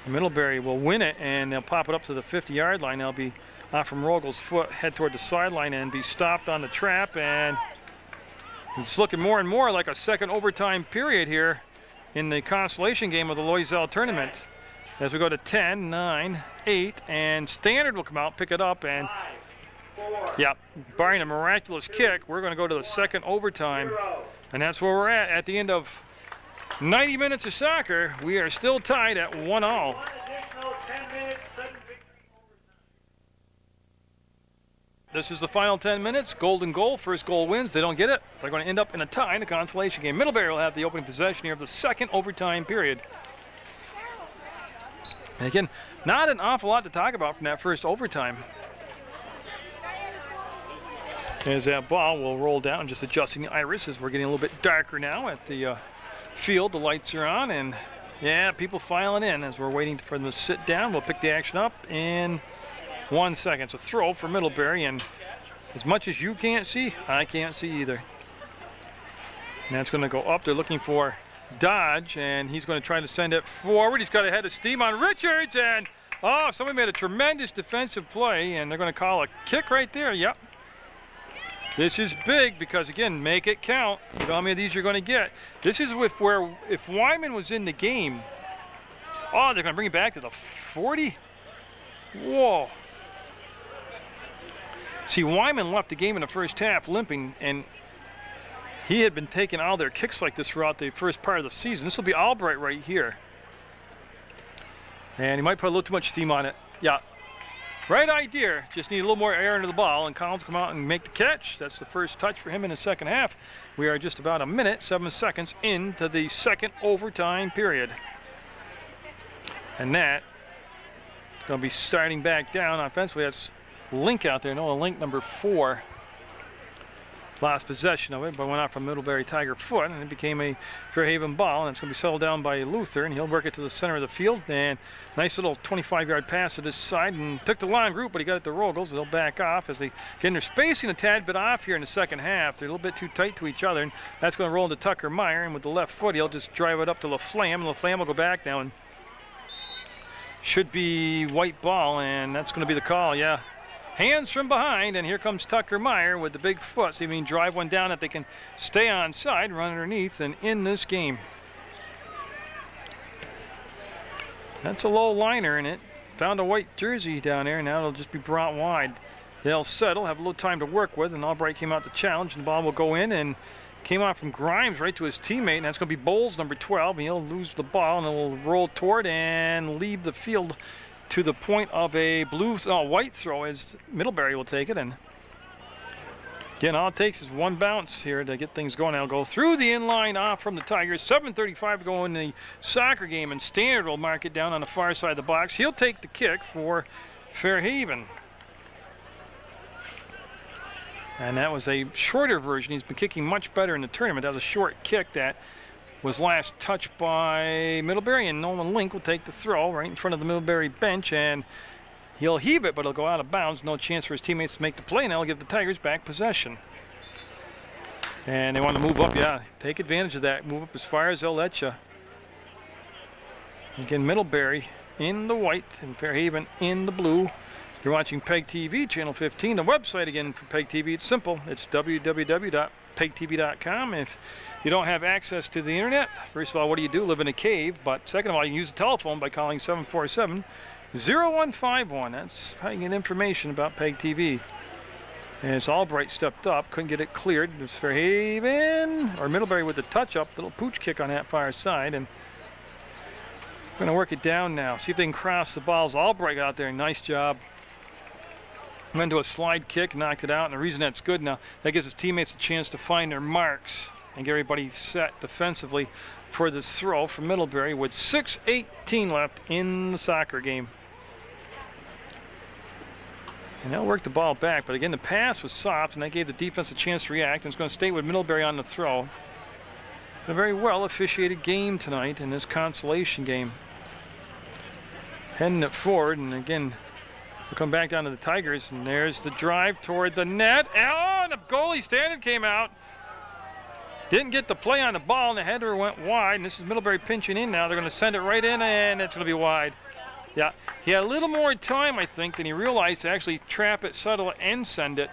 Middlebury will win it, and they'll pop it up to the 50-yard line. They'll be off from Rogels' foot, head toward the sideline, and be stopped on the trap, and it's looking more and more like a second overtime period here in the consolation game of the Loyzelle tournament. As we go to 10, 9, 8, and Standard will come out, pick it up, and Yeah, barring a miraculous kick, we're going to go to the second overtime. And that's where we're at the end of 90 minutes of soccer. We are still tied at 1-all. This is the final 10 minutes. Golden goal. First goal wins. They don't get it. They're going to end up in a tie in a consolation game. Middlebury will have the opening possession here of the second overtime period. And again, not an awful lot to talk about from that first overtime. As that ball will roll down, just adjusting the iris as we're getting a little bit darker now at the field. The lights are on, and yeah, people filing in as we're waiting for them to sit down. We'll pick the action up in 1 second. It's a throw for Middlebury, and as much as you can't see, I can't see either. And that's going to go up. They're looking for Dodge, and he's going to try to send it forward. He's got a head of steam on Richards, and oh, somebody made a tremendous defensive play, and they're going to call a kick right there. Yep. This is big because, again, make it count. You know how many of these you're going to get. This is where if Wyman was in the game, oh, they're going to bring it back to the 40. Whoa. See, Wyman left the game in the first half limping, and he had been taking all their kicks like this throughout the first part of the season. This will be Albright right here. And he might put a little too much steam on it. Yeah. Right idea, just need a little more air into the ball, and Collins come out and make the catch. That's the first touch for him in the second half. We are just about a minute, 7 seconds into the second overtime period. And that is going to be starting back down offensively. That's Link out there, Noah Link, number 4. Lost possession of it, but went out from Middlebury Tiger foot, and it became a Fairhaven ball, and it's going to be settled down by Luther, and he'll work it to the center of the field, and nice little 25-yard pass to this side, and took the long route, but he got it to Rogels. They'll back off as they get their spacing a tad bit off here in the second half. They're a little bit too tight to each other, and that's going to roll into Tucker Meyer, and with the left foot, he'll just drive it up to LaFlamme, and LaFlamme will go back now, and should be white ball, and that's going to be the call, yeah. Hands from behind, and here comes Tucker Meyer with the big foot. See if he can drive one down that they can stay on side, run underneath, and in this game. That's a low liner in it. Found a white jersey down there, and now it'll just be brought wide. They'll settle, have a little time to work with, and Albright came out to challenge, and the ball will go in, and came out from Grimes right to his teammate, and that's going to be Bowles, number 12, and he'll lose the ball, and it will roll toward and leave the field to the point of a white throw as Middlebury will take it. And again, all it takes is one bounce here to get things going. They'll go through the inline off from the Tigers. 7:35 to go in the soccer game, and Standard will mark it down on the far side of the box. He'll take the kick for Fairhaven. And that was a shorter version. He's been kicking much better in the tournament. That was a short kick that was last touched by Middlebury, and Nolan Link will take the throw right in front of the Middlebury bench, and he'll heave it, but it'll go out of bounds. No chance for his teammates to make the play, and that'll give the Tigers back possession. And they want to move up, yeah, take advantage of that. Move up as far as they'll let you. Again, Middlebury in the white and Fairhaven in the blue. You're watching PEGTV, Channel 15. The website, again, for PEGTV, it's simple. It's www.pegtv.com. If you don't have access to the internet, first of all, what do you do? Live in a cave. But second of all, you can use the telephone by calling 747-0151. That's how you get information about PEGTV. And it's Albright stepped up, couldn't get it cleared. It was Fairhaven, or Middlebury with the touch-up, little pooch kick on that far side. And we're going to work it down now. See if they can cross the balls. Albright got out there, nice job. Went to a slide kick, knocked it out, and the reason that's good now, that gives his teammates a chance to find their marks and get everybody set defensively for this throw from Middlebury with 6:18 left in the soccer game. And they'll work the ball back, but again, the pass was soft, and that gave the defense a chance to react, and it's going to stay with Middlebury on the throw. A very well officiated game tonight in this consolation game. Heading it forward, and again, we'll come back down to the Tigers, and there's the drive toward the net. Oh, and the goalie Standard came out. Didn't get the play on the ball, and the header went wide, and this is Middlebury pinching in now. They're going to send it right in, and it's going to be wide. Yeah, he had a little more time, I think, than he realized to actually trap it, settle it, and send it.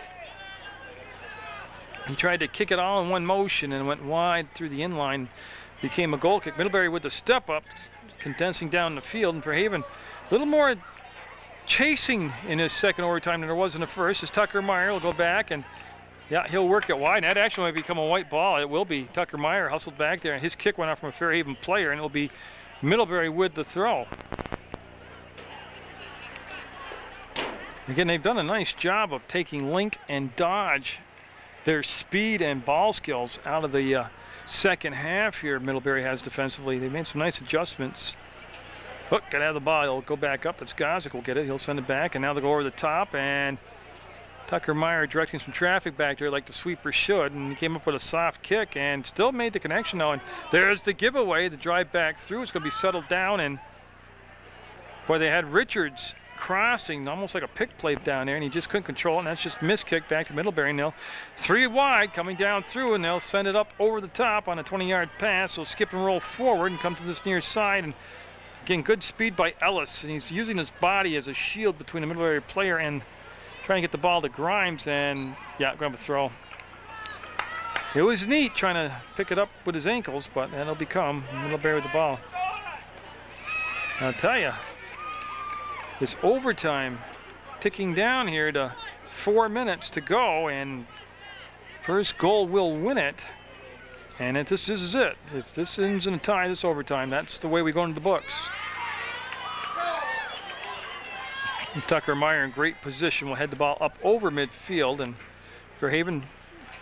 He tried to kick it all in one motion and went wide through the inline. Became a goal kick. Middlebury with the step up, condensing down the field, and Fairhaven a little more chasing in his second overtime than there was in the first. As Tucker Meyer will go back and yeah, he'll work it wide. That actually might become a white ball. It will be. Tucker Meyer hustled back there, and his kick went out from a Fairhaven player, and it'll be Middlebury with the throw. Again, they've done a nice job of taking link and dodge, their speed and ball skills out of the second half here. Middlebury has defensively. They made some nice adjustments. Hook got out of the ball. He'll go back up. It's Gozik will get it. He'll send it back, and now they'll go over the top, and Tucker Meyer directing some traffic back there like the sweeper should, and he came up with a soft kick and still made the connection though. And there's the giveaway, the drive back through. It's going to be settled down, and boy, they had Richards crossing almost like a pick play down there, and he just couldn't control it, and that's just missed kick back to Middlebury. And they'll 3 wide coming down through, and they'll send it up over the top on a 20-yard pass. So skip and roll forward and come to this near side, and again, good speed by Ellis, and he's using his body as a shield between the Middlebury player and trying to get the ball to Grimes, and yeah, grab a throw. It was neat trying to pick it up with his ankles, but that'll become Middlebury with the ball. I'll tell you, it's overtime ticking down here to 4 minutes to go, and first goal will win it. And this is it. If this ends in a tie, this overtime, that's the way we go into the books. And Tucker Meyer in great position will head the ball up over midfield, and Fairhaven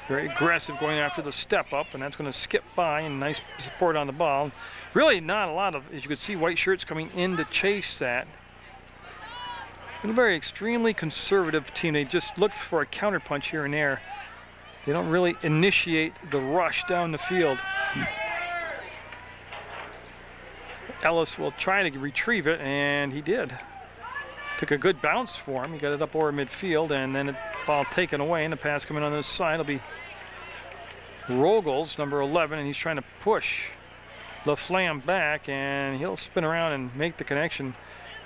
very aggressive going after the step up, and that's going to skip by, and nice support on the ball. Really not a lot of, as you can see, white shirts coming in to chase that. A very extremely conservative team. They just looked for a counterpunch here and there. They don't really initiate the rush down the field. Ellis will try to retrieve it, and he did. Took a good bounce for him. He got it up over midfield, and then the ball taken away, and the pass coming on this side will be Rogels, number 11, and he's trying to push LaFlamme back, and he'll spin around and make the connection.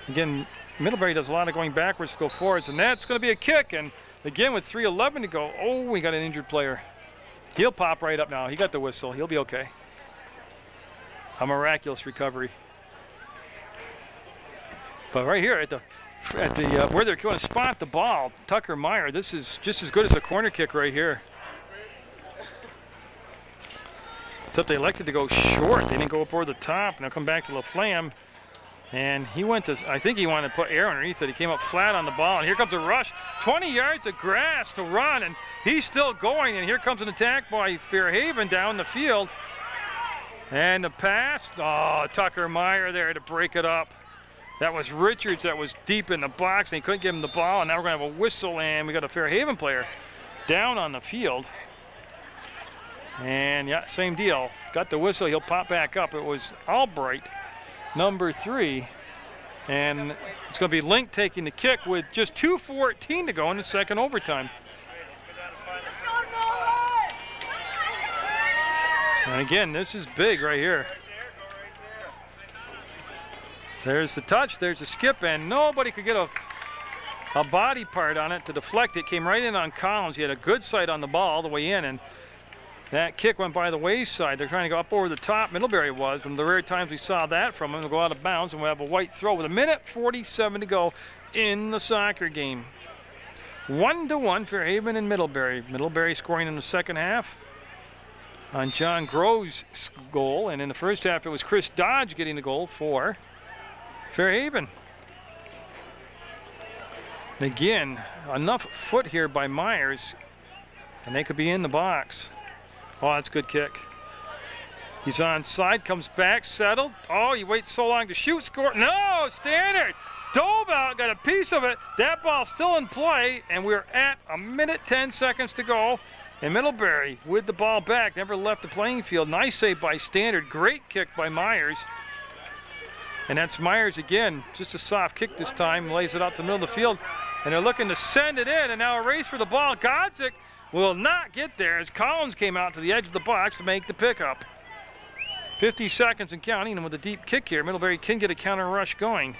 Again, Middlebury does a lot of going backwards to go forwards, and that's going to be a kick, and again with 3:11 to go, oh, we got an injured player. He'll pop right up now. He got the whistle. He'll be okay. A miraculous recovery. But right here at the where they're going to spot the ball, Tucker Meyer, this is just as good as a corner kick right here. Except they elected to go short. They didn't go up over the top, and they'll come back to LaFlamme. And he went to, I think he wanted to put air underneath it. He came up flat on the ball, and here comes a rush. 20 yards of grass to run, and he's still going, and here comes an attack by Fairhaven down the field. And the pass, oh, Tucker Meyer there to break it up. That was Richards that was deep in the box, and he couldn't give him the ball, and now we're going to have a whistle, and we got a Fairhaven player down on the field. And yeah, same deal. Got the whistle, he'll pop back up. It was Albright, number 3, and it's going to be Link taking the kick with just 2:14 to go in the second overtime. And again, this is big right here. There's the touch, there's the skip, and nobody could get a body part on it to deflect it. Came right in on Collins. He had a good sight on the ball all the way in, and that kick went by the wayside. They're trying to go up over the top. Middlebury was. One of the rare times we saw that from him. They'll go out of bounds, and we'll have a white throw with 1:47 to go in the soccer game. 1-1, Fairhaven and Middlebury. Middlebury scoring in the second half on John Grove's goal, and in the first half it was Chris Dodge getting the goal for Fairhaven. And again, enough foot here by Myers, and they could be in the box. Oh, that's a good kick. He's onside, comes back, settled. Oh, you wait so long to shoot, score. No, Standard dove out, got a piece of it. That ball's still in play, and we're at 1:10 to go. And Middlebury with the ball back, never left the playing field. Nice save by Standard, great kick by Myers. And that's Myers again, just a soft kick this time, lays it out to the middle of the field. And they're looking to send it in, and now a race for the ball. Godzik will not get there as Collins came out to the edge of the box to make the pickup. 50 seconds and counting, and with a deep kick here, Middlebury can get a counter rush going.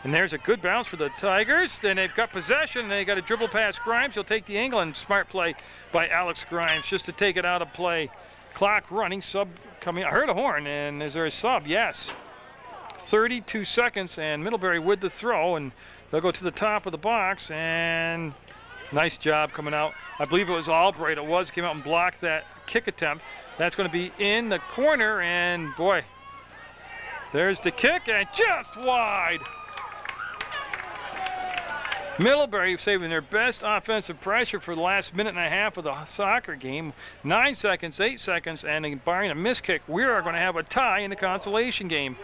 And there's a good bounce for the Tigers. Then they've got possession, and they got a dribble past Grimes. He'll take the angle, and smart play by Alex Grimes just to take it out of play. Clock running, sub coming. I heard a horn, and is there a sub? Yes. 32 seconds, and Middlebury with the throw, and They'll go to the top of the box, and nice job coming out. I believe it was Albright. It was. Came out and blocked that kick attempt. That's going to be in the corner, and boy, there's the kick, and just wide. Middlebury saving their best offensive pressure for the last minute and a half of the soccer game. 9 seconds, 8 seconds, and barring a missed kick, we are going to have a tie in the consolation game.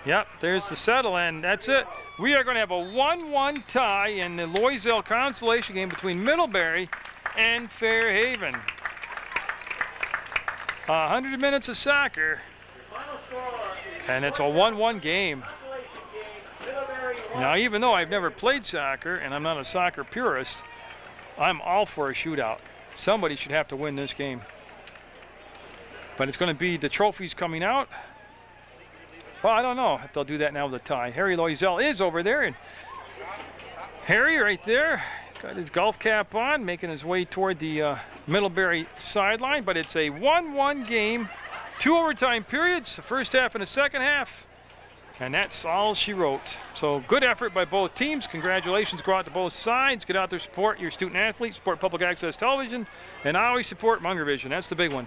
Yep, there's the settle, and that's it. We are going to have a 1-1 tie in the Loyzelle consolation game between Middlebury and Fairhaven. 100 minutes of soccer, and it's a 1-1 game. Now, even though I've never played soccer and I'm not a soccer purist, I'm all for a shootout. Somebody should have to win this game. But it's going to be the trophies coming out. Well, I don't know if they'll do that now with a tie. Harry Loyzelle is over there, and Harry right there got his golf cap on, making his way toward the Middlebury sideline. But it's a 1-1 game, 2 overtime periods, the first half and the second half. And that's all she wrote. So good effort by both teams. Congratulations go out to both sides. Get out there, support your student athletes, support public access television, and always support Munger Vision. That's the big one.